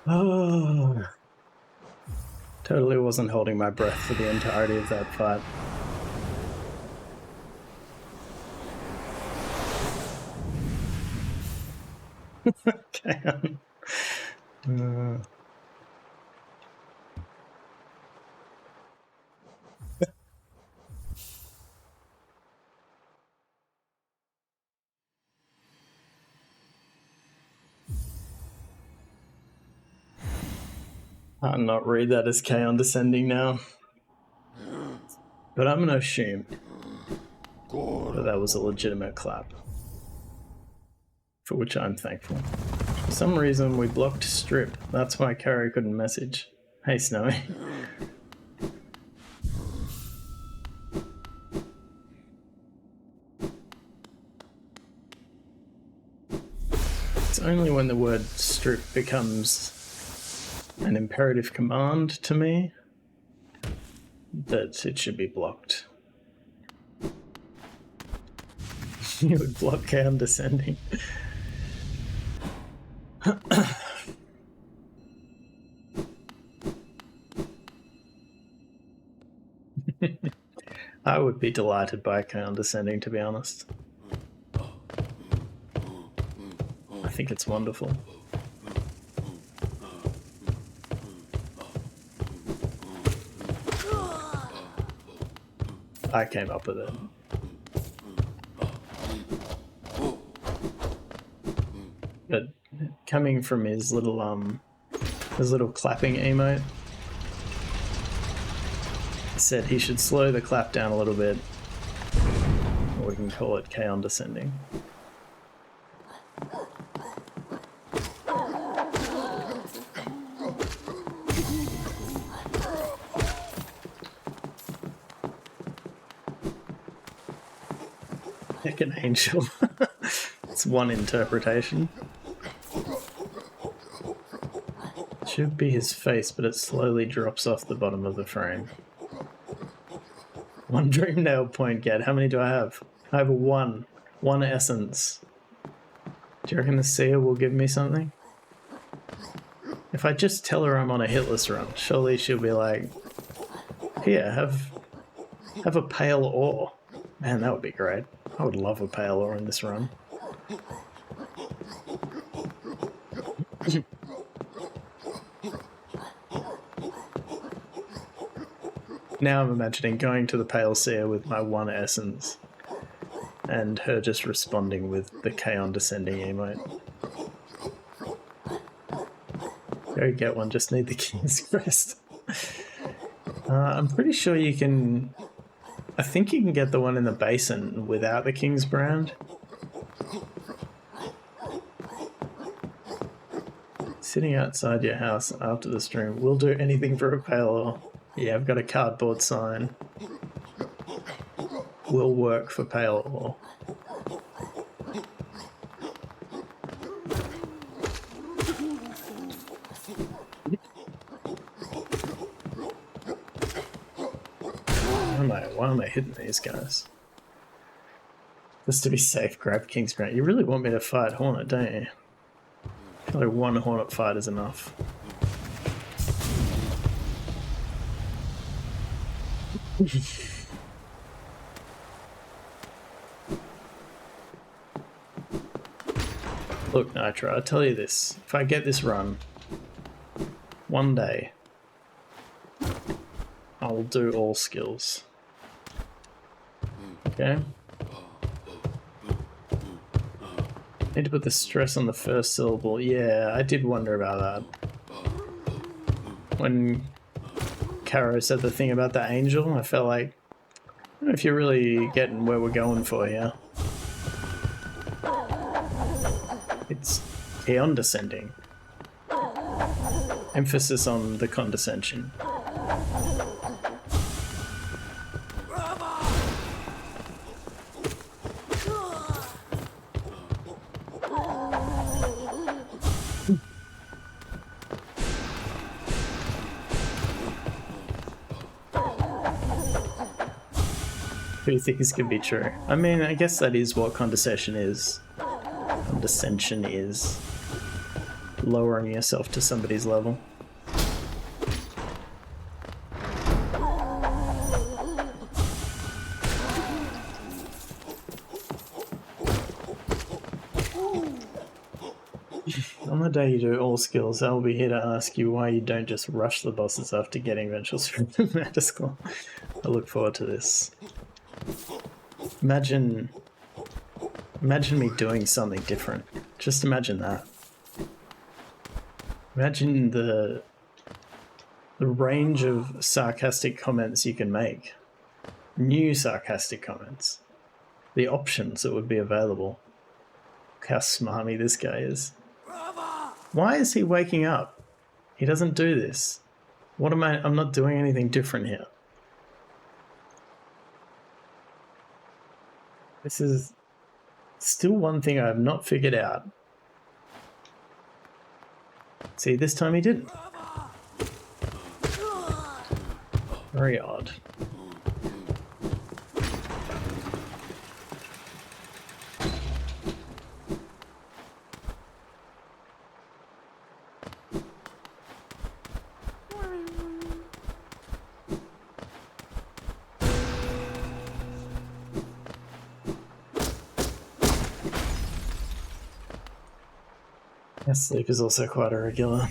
Oh, totally wasn't holding my breath for the entirety of that fight. Okay. I'll not read that as Kaon descending now. But I'm going to assume that that was a legitimate clap. For which I'm thankful. For some reason we blocked Strip. That's why Carrie couldn't message. Hey Snowy. It's only when the word strip becomes an imperative command to me that it should be blocked. You would block Kaon descending. I would be delighted by Kaon descending, to be honest. I think it's wonderful. I came up with it. But coming from his little clapping emote, he said he should slow the clap down a little bit, or we can call it Kaon descending. Like an angel. It's one interpretation. Should be his face, but it slowly drops off the bottom of the frame. One dream nail point get. How many do I have? I have one. One essence. Do you reckon the seer will give me something? If I just tell her I'm on a hitless run, surely she'll be like, here, have a pale ore. Man, that would be great. I would love a pale ore in this run. Now I'm imagining going to the Pale Seer with my one essence and her just responding with the Kaon descending emote. Go get one, just need the King's Crest. I'm pretty sure you can... I think you can get the one in the basin without the King's Brand. Sitting outside your house after the stream. We'll do anything for a pale ore. Yeah, I've got a cardboard sign. Will work for pale ore. Why am I hitting these guys? Just to be safe, grab King's Brand. You really want me to fight Hornet, don't you? I feel like one Hornet fight is enough. Look, Nitro, I'll tell you this. If I get this run, one day, I will do all skills. Okay? Need to put the stress on the first syllable. Yeah, I did wonder about that. When Caro said the thing about the angel, I felt like, I don't know if you're really getting where we're going for here. It's Kaon descending. Emphasis on the condescension. Two things can be true. I mean, I guess that is what condescension is. Condescension is lowering yourself to somebody's level. On the day you do all skills, I'll be here to ask you why you don't just rush the bosses after getting Vengeful Spirit and Mantisclaw. I look forward to this. Imagine me doing something different. Just imagine that. Imagine the range of sarcastic comments you can make. New sarcastic comments. The options that would be available. Look how smarmy this guy is. Why is he waking up? He doesn't do this. What am I? I'm not doing anything different here. This is still one thing I have not figured out. See, this time he didn't. Very odd. My sleep is also quite irregular.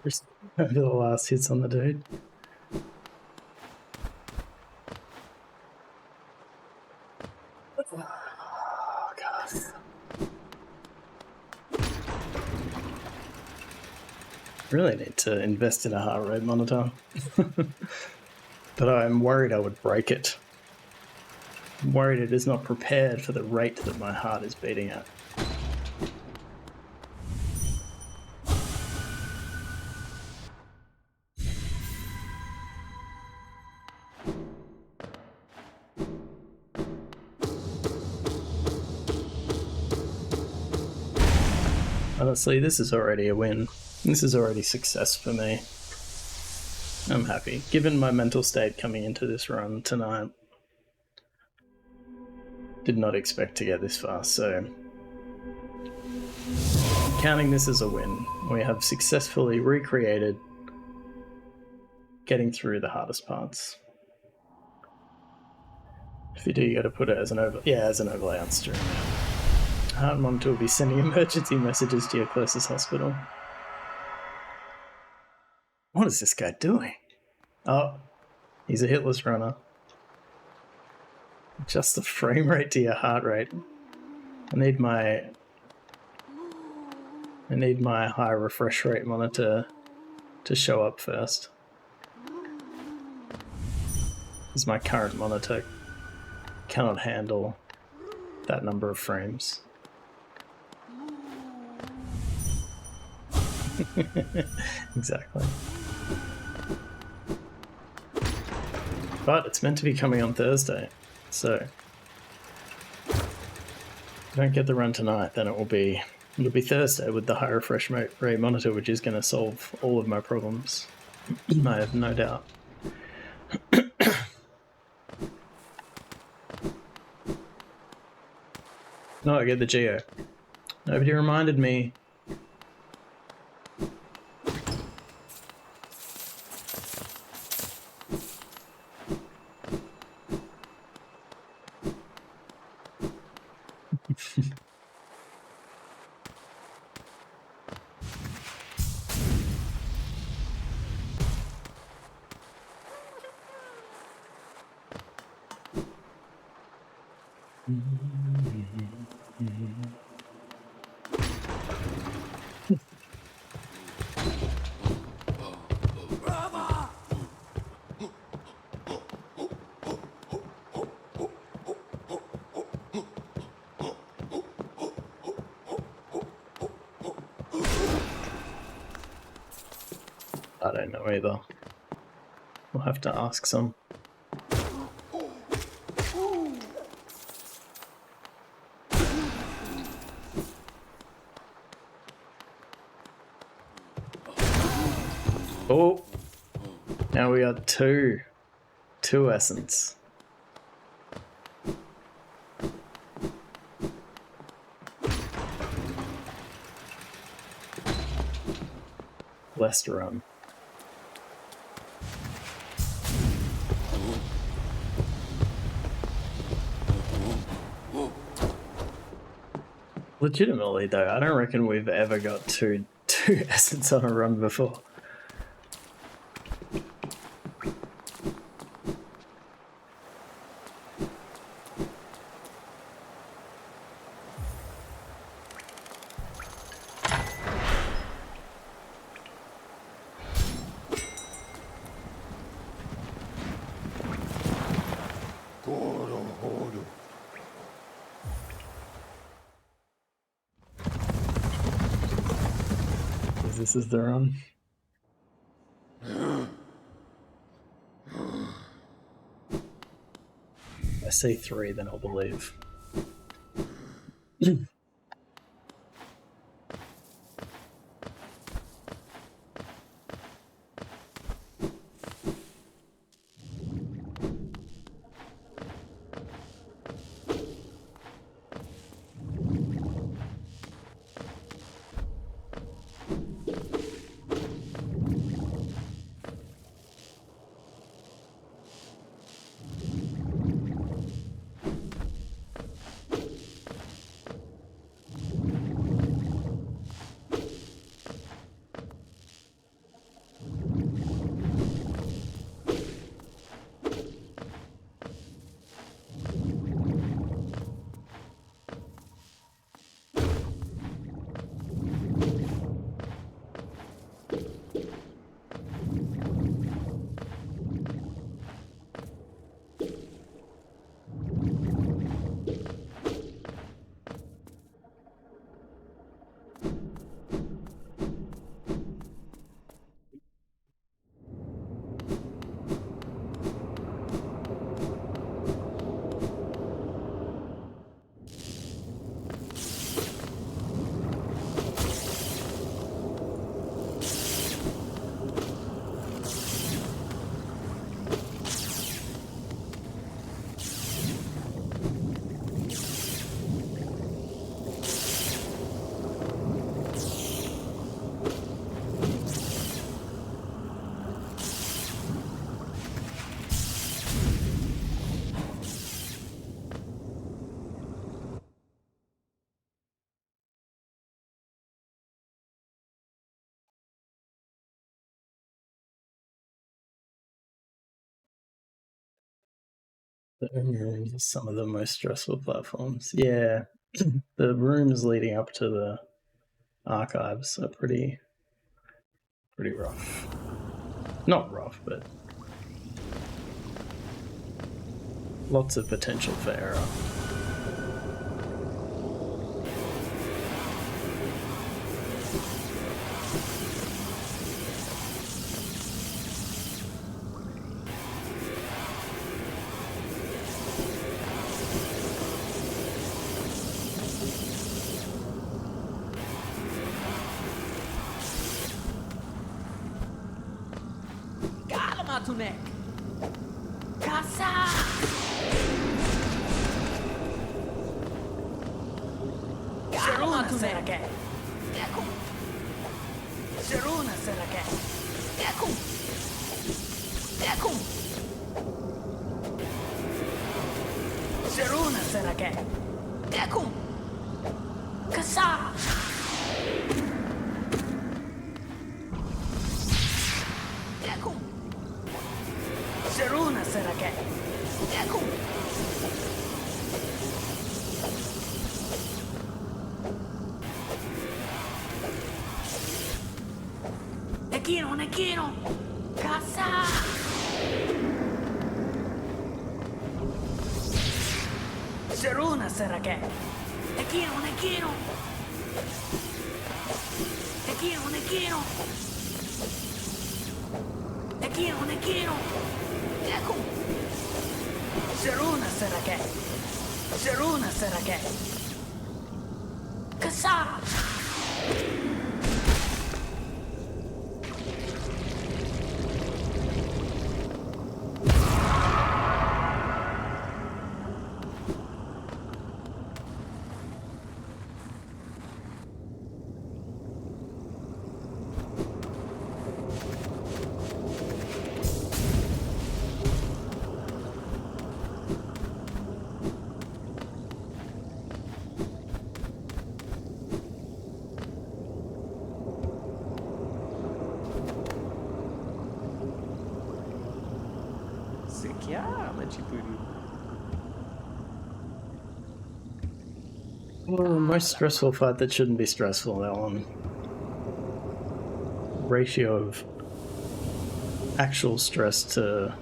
Just over the last hits on the dude. Oh, God. Really need to invest in a heart rate monitor. But I'm worried I would break it. I'm worried it is not prepared for the rate that my heart is beating at. Honestly, this is already a win. This is already success for me. I'm happy. Given my mental state coming into this run tonight, did not expect to get this far, so counting this as a win. We have successfully recreated getting through the hardest parts. If you do, you gotta put it as an overlay. Yeah, as an overlay on stream. Heart monitor will be sending emergency messages to your closest hospital. What is this guy doing? Oh, he's a hitless runner. Adjust the frame rate to your heart rate. I need my high refresh rate monitor to show up first. Because my current monitor cannot handle that number of frames. Exactly. But it's meant to be coming on Thursday, so if I don't get the run tonight, then it'll be Thursday with the high refresh rate monitor, which is going to solve all of my problems. I have no doubt. No, I get the Geo. Nobody reminded me. I don't know either. We'll have to ask some. Oh, now we got two essence. Less rum. Legitimately though, I don't reckon we've ever got two essence on a run before. This is the run. I say 3, then I'll believe. The rooms are some of the most stressful platforms. Yeah, the rooms leading up to the archives are pretty rough. Not rough, but lots of potential for error.
Tunek. Kasa! Sharuna Tuneke. Sharuna Serake. Sharuna Serake. Kasa! Sharuna Serake. Nekino. Kasa! Sharuna Serake. Nekino. Nekino. Sharuna Serake. Kasa!
क्या Machipuri?
Oh, most stressful fight that shouldn't be stressful, that one. Ratio of actual stress to...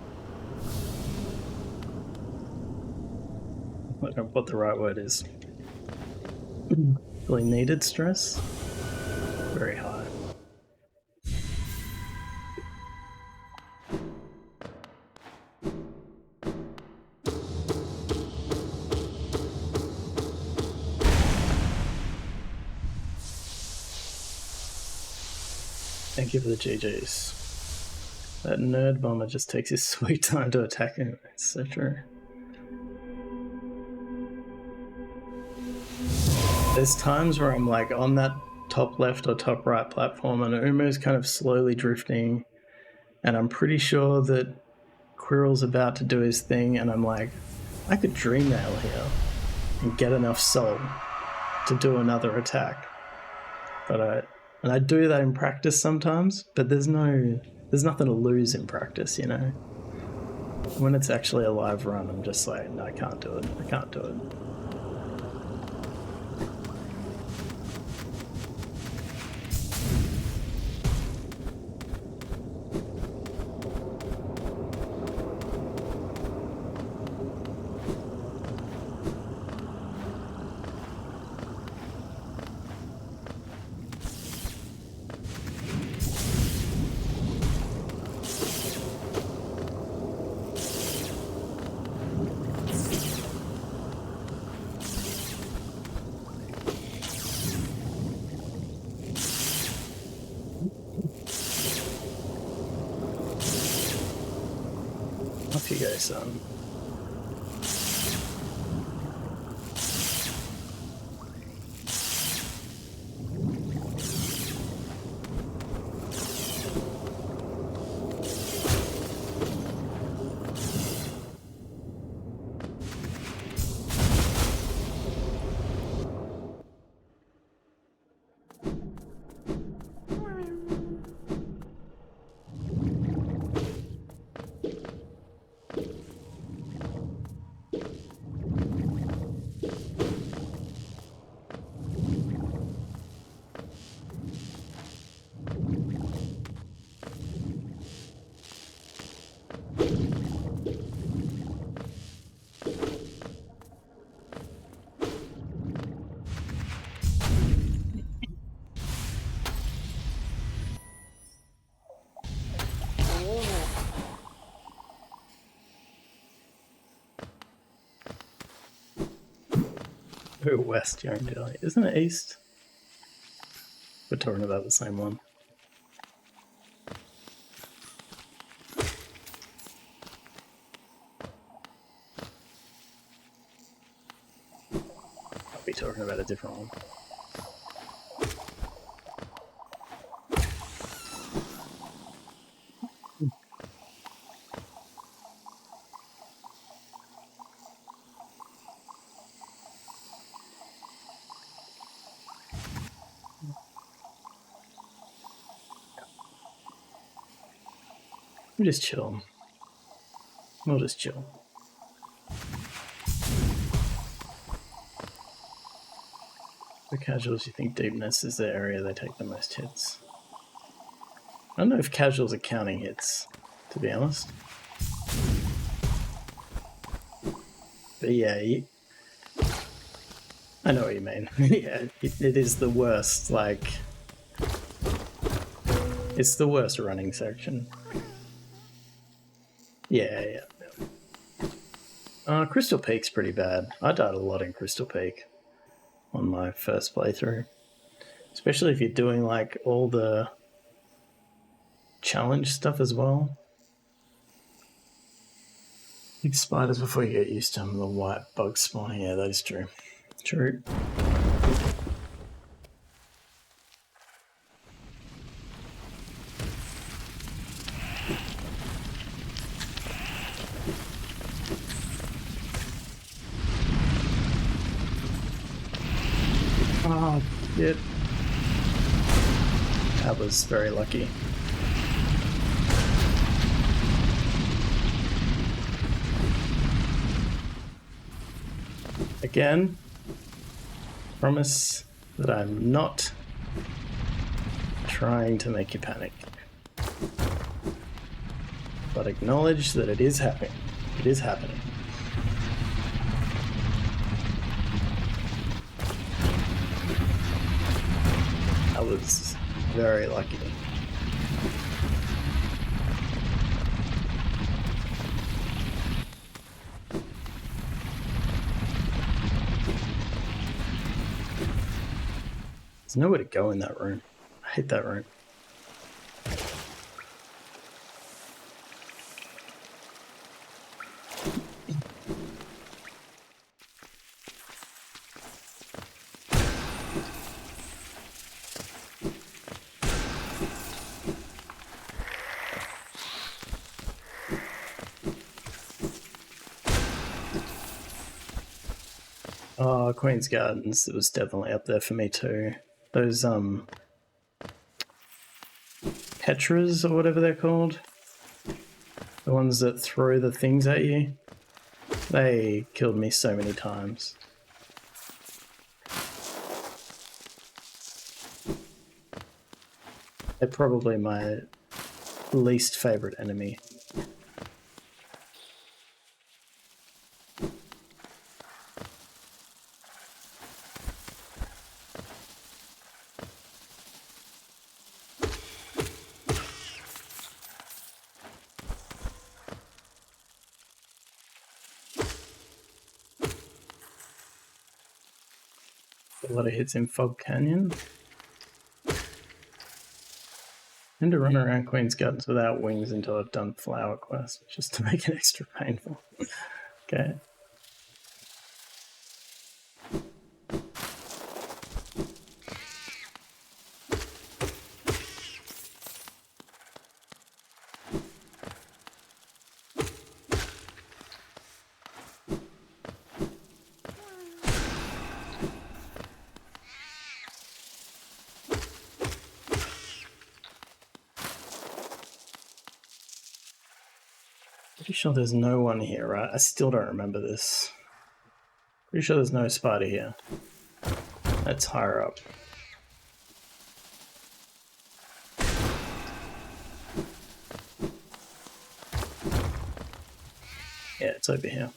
I don't know what the right word is. Really needed stress? Very high. Thank you for the GGs. That nerd bomber just takes his sweet time to attack him. It's so true. There's times where I'm like on that top left or top right platform and Umo's kind of slowly drifting and I'm pretty sure that Quirrell's about to do his thing and I'm like, I could Dream Nail here and get enough soul to do another attack. But I do that in practice sometimes, but there's nothing to lose in practice, you know? When it's actually a live run, I'm just like, no, I can't do it. I can't do it. Off you go, son. We're West Yarndale. Isn't it East? We're talking about the same one. I'll be talking about a different one. We'll just chill. We'll just chill. For casuals, you think deepness is the area they take the most hits. I don't know if casuals are counting hits, to be honest. But yeah, I know what you mean. Yeah, it is the worst, like... It's the worst running section. Yeah. Crystal Peak's pretty bad. I died a lot in Crystal Peak on my first playthrough. Especially if you're doing like all the challenge stuff as well. Big spiders before you get used to them, the white bug spawning. Yeah, that is true. True. Oh, shit. That was very lucky. Again, promise that I'm not trying to make you panic. But acknowledge that it is happening. It is happening. I was very lucky. There's nowhere to go in that room. I hate that room. Oh, Queen's Gardens, it was definitely up there for me too. Those, Petras or whatever they're called. The ones that throw the things at you. They killed me so many times. They're probably my least favorite enemy. A lot of hits in Fog Canyon. And to run around Queen's Gardens without wings until I've done Flower Quest, just to make it extra painful. Okay. Pretty sure there's no one here, right? I still don't remember this. Pretty sure there's no spider here. That's higher up. Yeah, it's over here.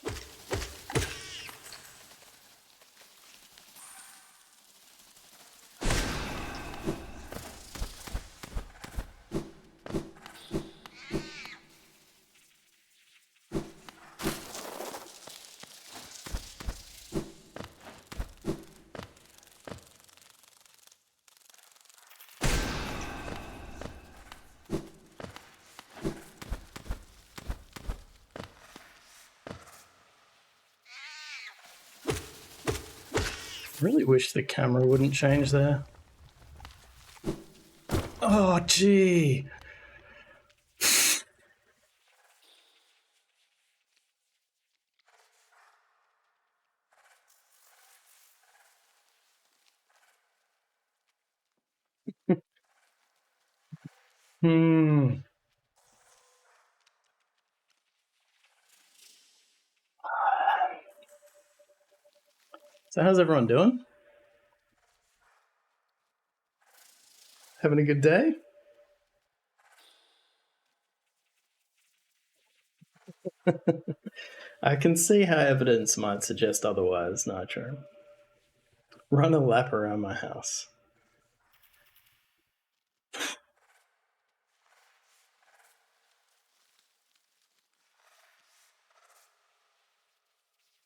I really wish the camera wouldn't change there. Oh, gee. Hmm. So how's everyone doing? Having a good day? I can see how evidence might suggest otherwise, Nitro. Run a lap around my house.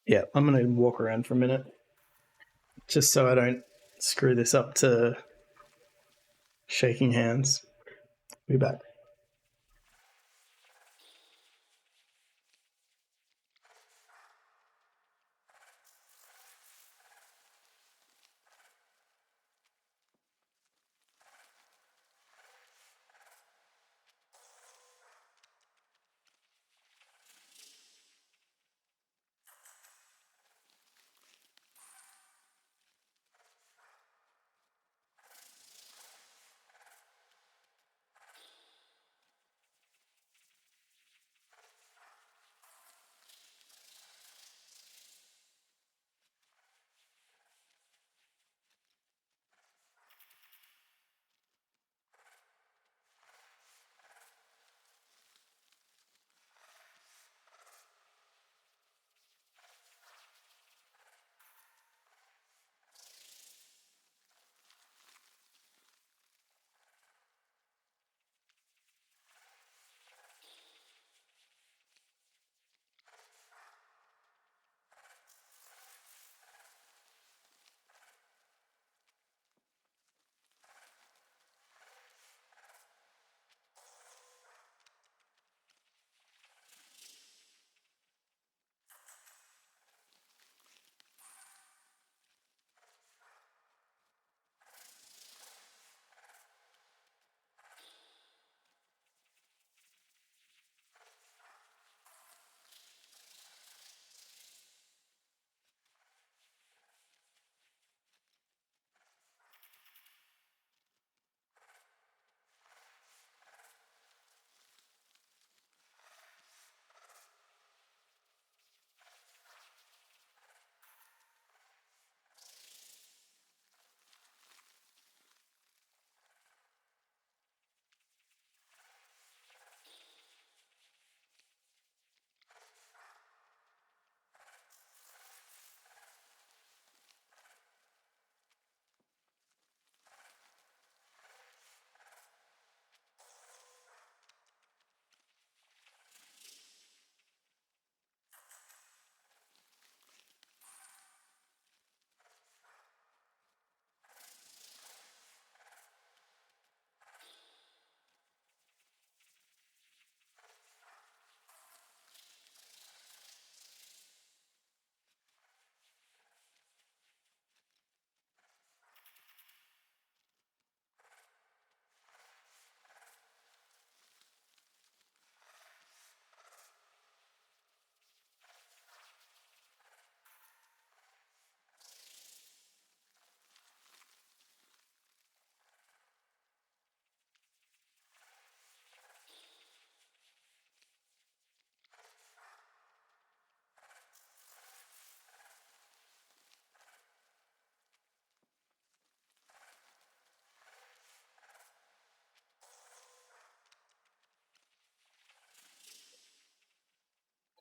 Yeah, I'm gonna walk around for a minute. Just so I don't screw this up to shaking hands. Be back.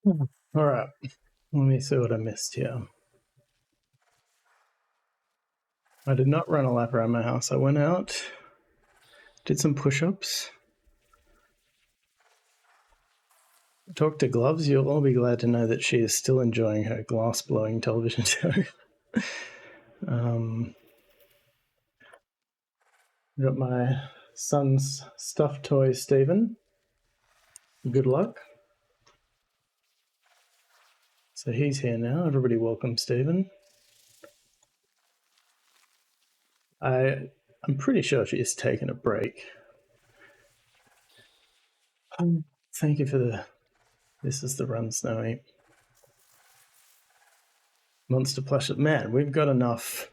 Alright, let me see what I missed here. I did not run a lap around my house. I went out, did some push-ups, talked to Gloves. You'll all be glad to know that she is still enjoying her glass-blowing television show. Got my son's stuffed toy, Stephen. Good luck. So he's here now. Everybody welcome Stephen. I'm pretty sure she's taken a break. Thank you for the... This is the run, Snowy. Monster plush. Man, we've got enough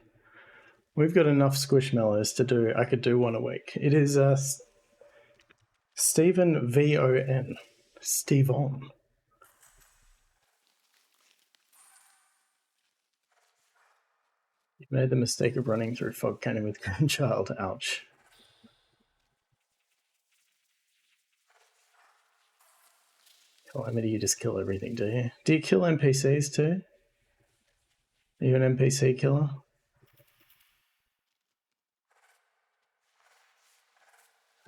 Squishmallows to do. I could do one a week. It is Stephen VON. Stevon. You made the mistake of running through Fog Canyon with grandchild. Ouch. Calamity, you just kill everything, do you? Do you kill NPCs too? Are you an NPC killer?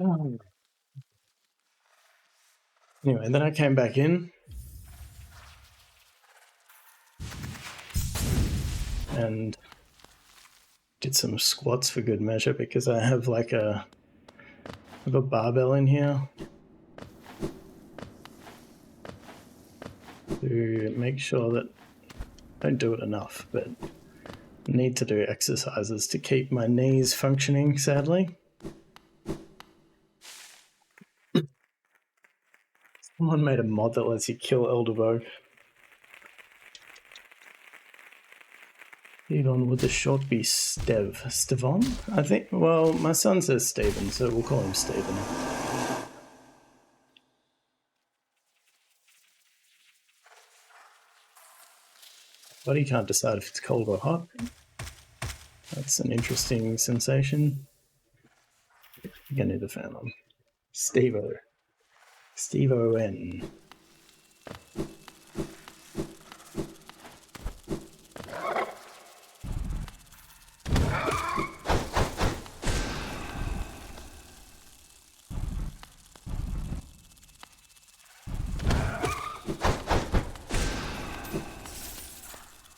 Oh. Anyway, then I came back in and did some squats for good measure because I have like a barbell in here to make sure that I don't do it enough, but need to do exercises to keep my knees functioning, sadly. Someone made a mod that lets you kill Elderberg. Stevon, would the short be Stevon? I think, well, my son says Steven, so we'll call him Steven. But he can't decide if it's cold or hot. That's an interesting sensation. You can do the fan on. Stevo. Steve-O-N.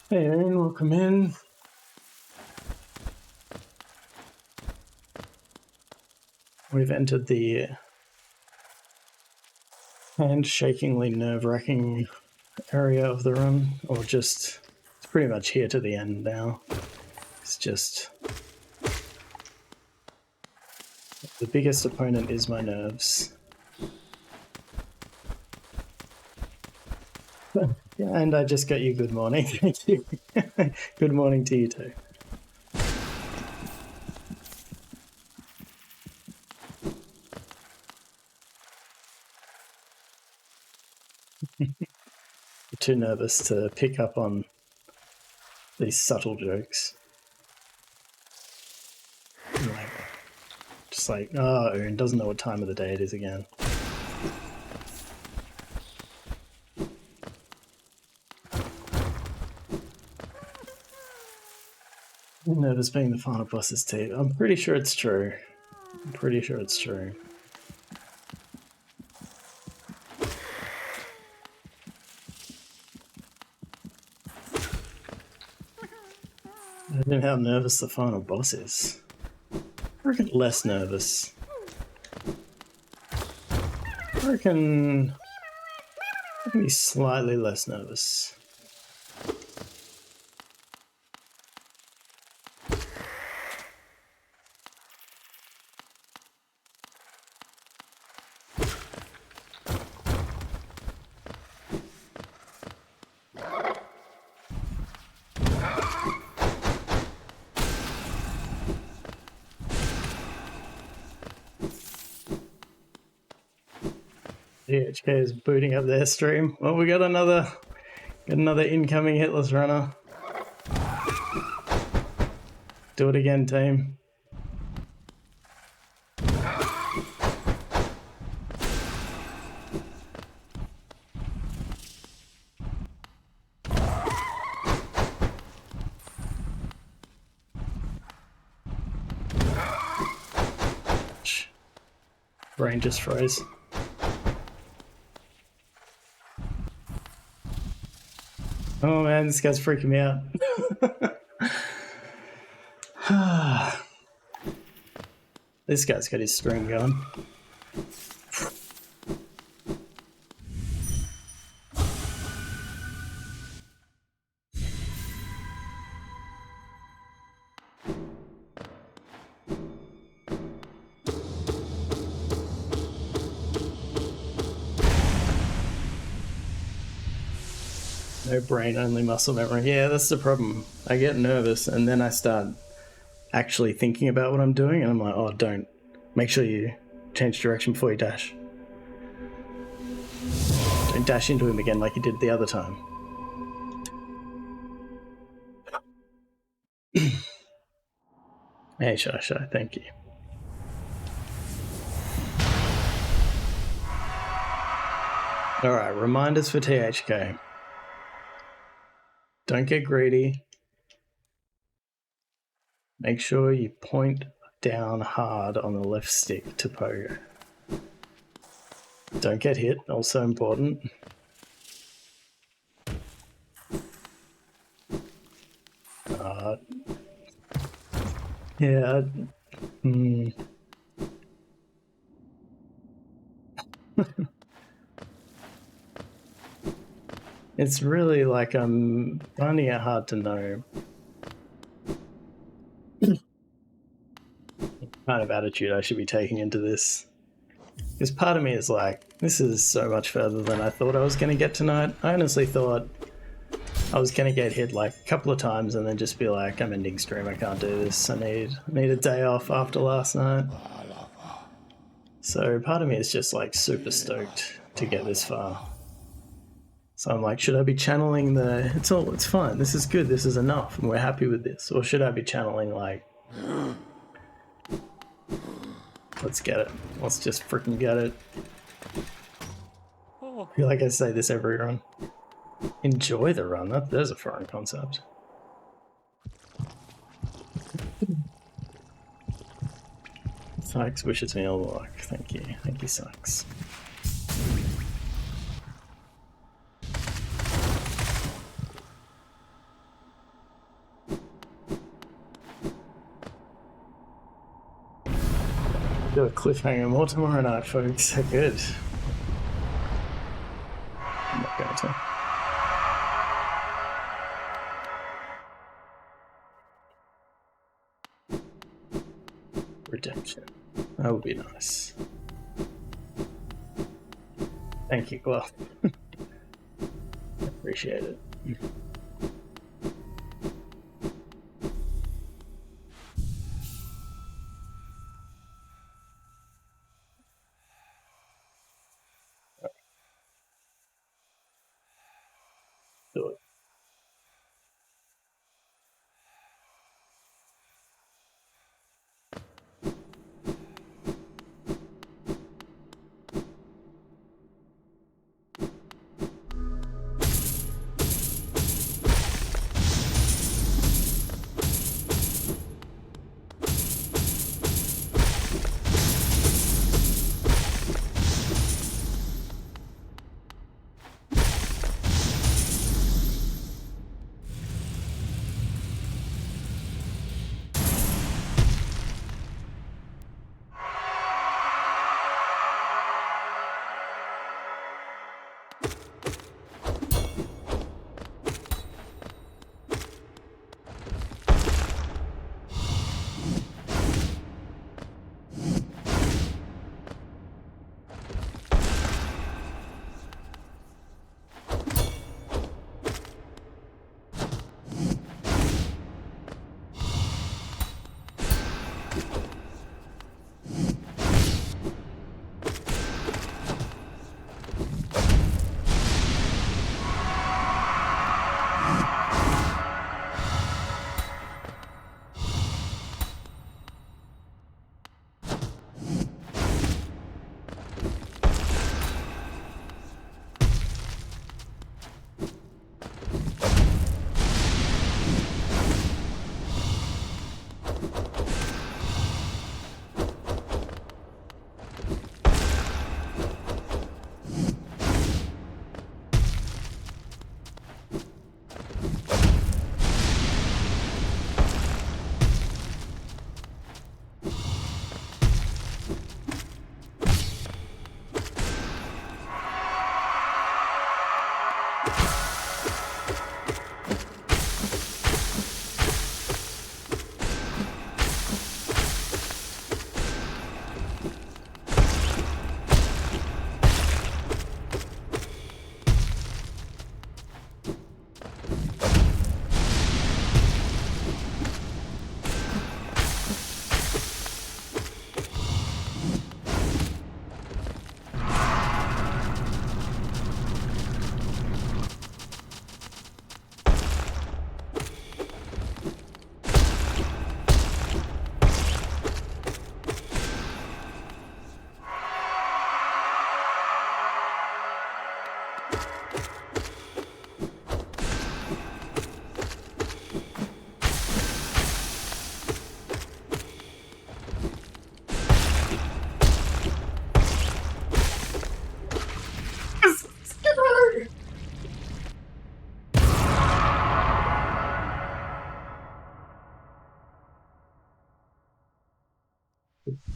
Hey Aaron, welcome in. We've entered the hand-shakingly nerve-wracking area of the run, or just, it's pretty much here to the end now. It's just, the biggest opponent is my nerves. Yeah, and I just got you good morning, thank you. Good morning to you too. Too nervous to pick up on these subtle jokes. Just like, oh, Aaron doesn't know what time of the day it is again. Nervous being the final boss's too. I'm pretty sure it's true. I'm pretty sure it's true. Imagine how nervous the final boss is. I reckon less nervous. I reckon he's slightly less nervous. DHK is booting up their stream. Well, we got another incoming hitless runner. Do it again, team. brain just froze. Oh man, this guy's freaking me out. This guy's got his string going. No brain, only muscle memory. Yeah, that's the problem. I get nervous and then I start actually thinking about what I'm doing and I'm like, oh, don't. Make sure you change direction before you dash. Don't dash into him again like you did the other time. Hey, Shasha, thank you. Alright, reminders for THK. Don't get greedy. Make sure you point down hard on the left stick to pogo. Don't get hit, also important. Yeah. It's really like I'm finding it hard to know what kind of attitude I should be taking into this. Because part of me is like, this is so much further than I thought I was going to get tonight. I honestly thought I was going to get hit like a couple of times and then just be like, I'm ending stream, I can't do this. I need a day off after last night. So part of me is just like super stoked to get this far. So I'm like, should I be channeling the, it's fine, this is good, this is enough, and we're happy with this? Or should I be channeling like, let's get it, let's just freaking get it. I feel like I say this every run. Enjoy the run, there's a foreign concept. Sykes wishes me all the luck, thank you Sykes. Do a cliffhanger more tomorrow night, folks. Good. I'm not going to. Redemption. That would be nice. Thank you, Glove. Appreciate it. Do it.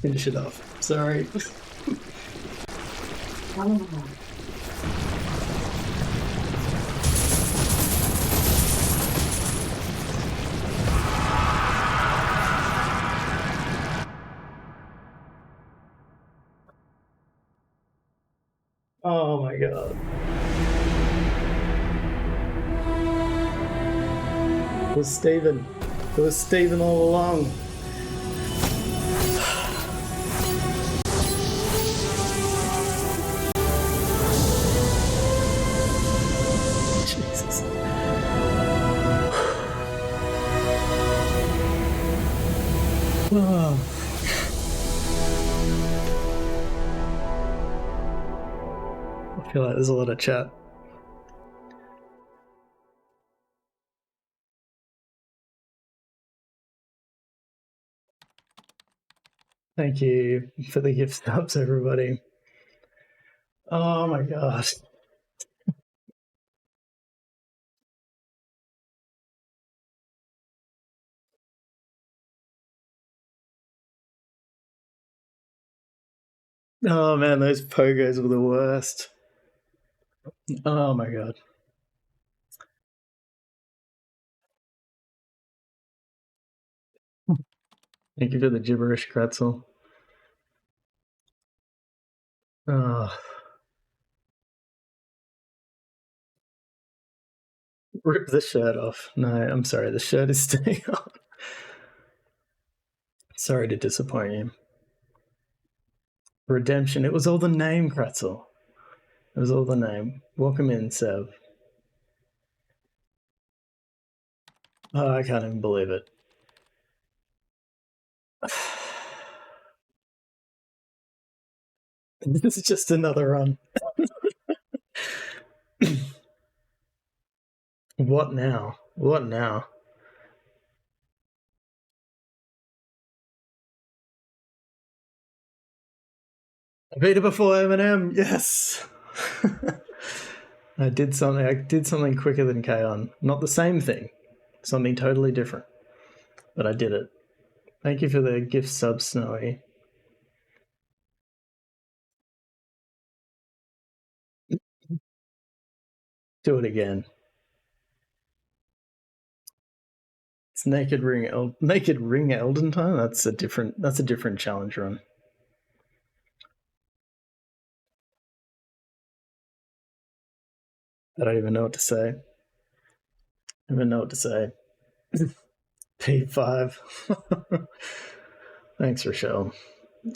finish it off. Sorry. Oh my god. It was Steven. It was Steven all along. Jesus. Oh. I feel like there's a lot of chat. Thank you for the gift subs, everybody. Oh my gosh. Oh man, those pogos were the worst. Oh my god. Thank you for the gibberish, Kratzel. Oh. Rip the shirt off. No, I'm sorry, the shirt is staying on. Sorry to disappoint you. Redemption. It was all the name, Kratzel. It was all the name. Welcome in, Sev. Oh, I can't even believe it. This is just another run. What now? What now? I beat it before Eminem. Yes. I did something quicker than Kaon. Not the same thing. Something totally different. But I did it. Thank you for the gift sub, Snowy. Do it again. It's Naked Ring Elden time. That's a different challenge run. I don't even know what to say. I don't even know what to say. P5. Thanks, Rochelle.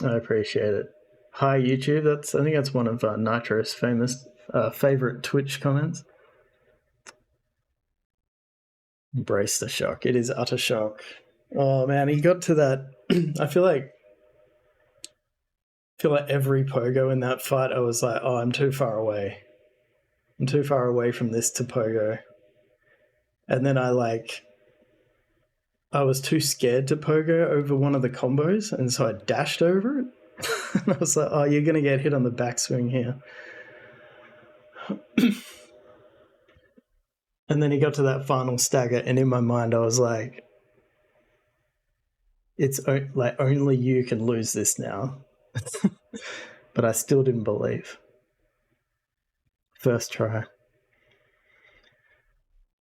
I appreciate it. Hi, YouTube. I think that's one of Nitro's famous favorite Twitch comments. Embrace the shock. It is utter shock. Oh man, he got to that. I feel like every pogo in that fight, I was like, oh, I'm too far away. I'm too far away from this to pogo. And then I was too scared to pogo over one of the combos, and so I dashed over it. And I was like, oh, you're going to get hit on the backswing here. And then he got to that final stagger, and in my mind I was like, it's like only you can lose this now. But I still didn't believe. First try.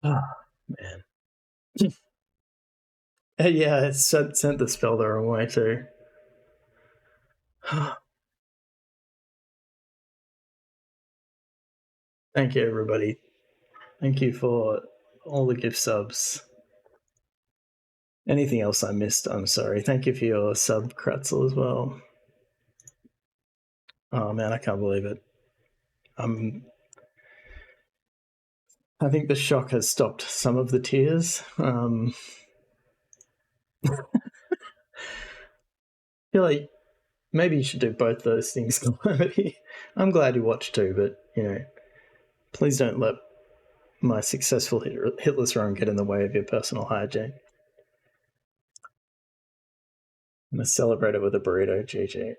Oh, man. Yeah, it sent the spell the wrong way too. Thank you, everybody. Thank you for all the gift subs. Anything else I missed, I'm sorry. Thank you for your sub, Kratzel, as well. Oh man, I can't believe it. I think the shock has stopped some of the tears. I feel like maybe you should do both those things, Calamity. I'm glad you watched too, but, please don't let my successful hitless run get in the way of your personal hygiene. I'm going to celebrate it with a burrito, GG.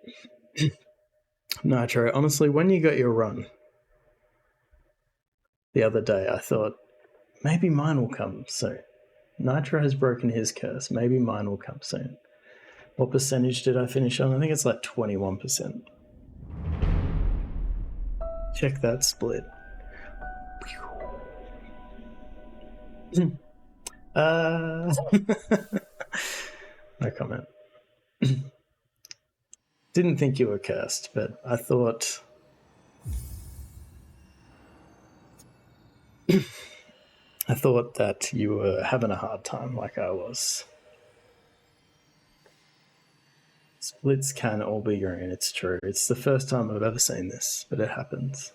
Nitro, honestly, when you got your run the other day, I thought, maybe mine will come soon. Nitro has broken his curse. Maybe mine will come soon. What percentage did I finish on? I think it's like 21%. Check that split. No comment. Didn't think you were cursed, but I thought that you were having a hard time like I was. Splits can all be green, it's true. It's the first time I've ever seen this, but it happens.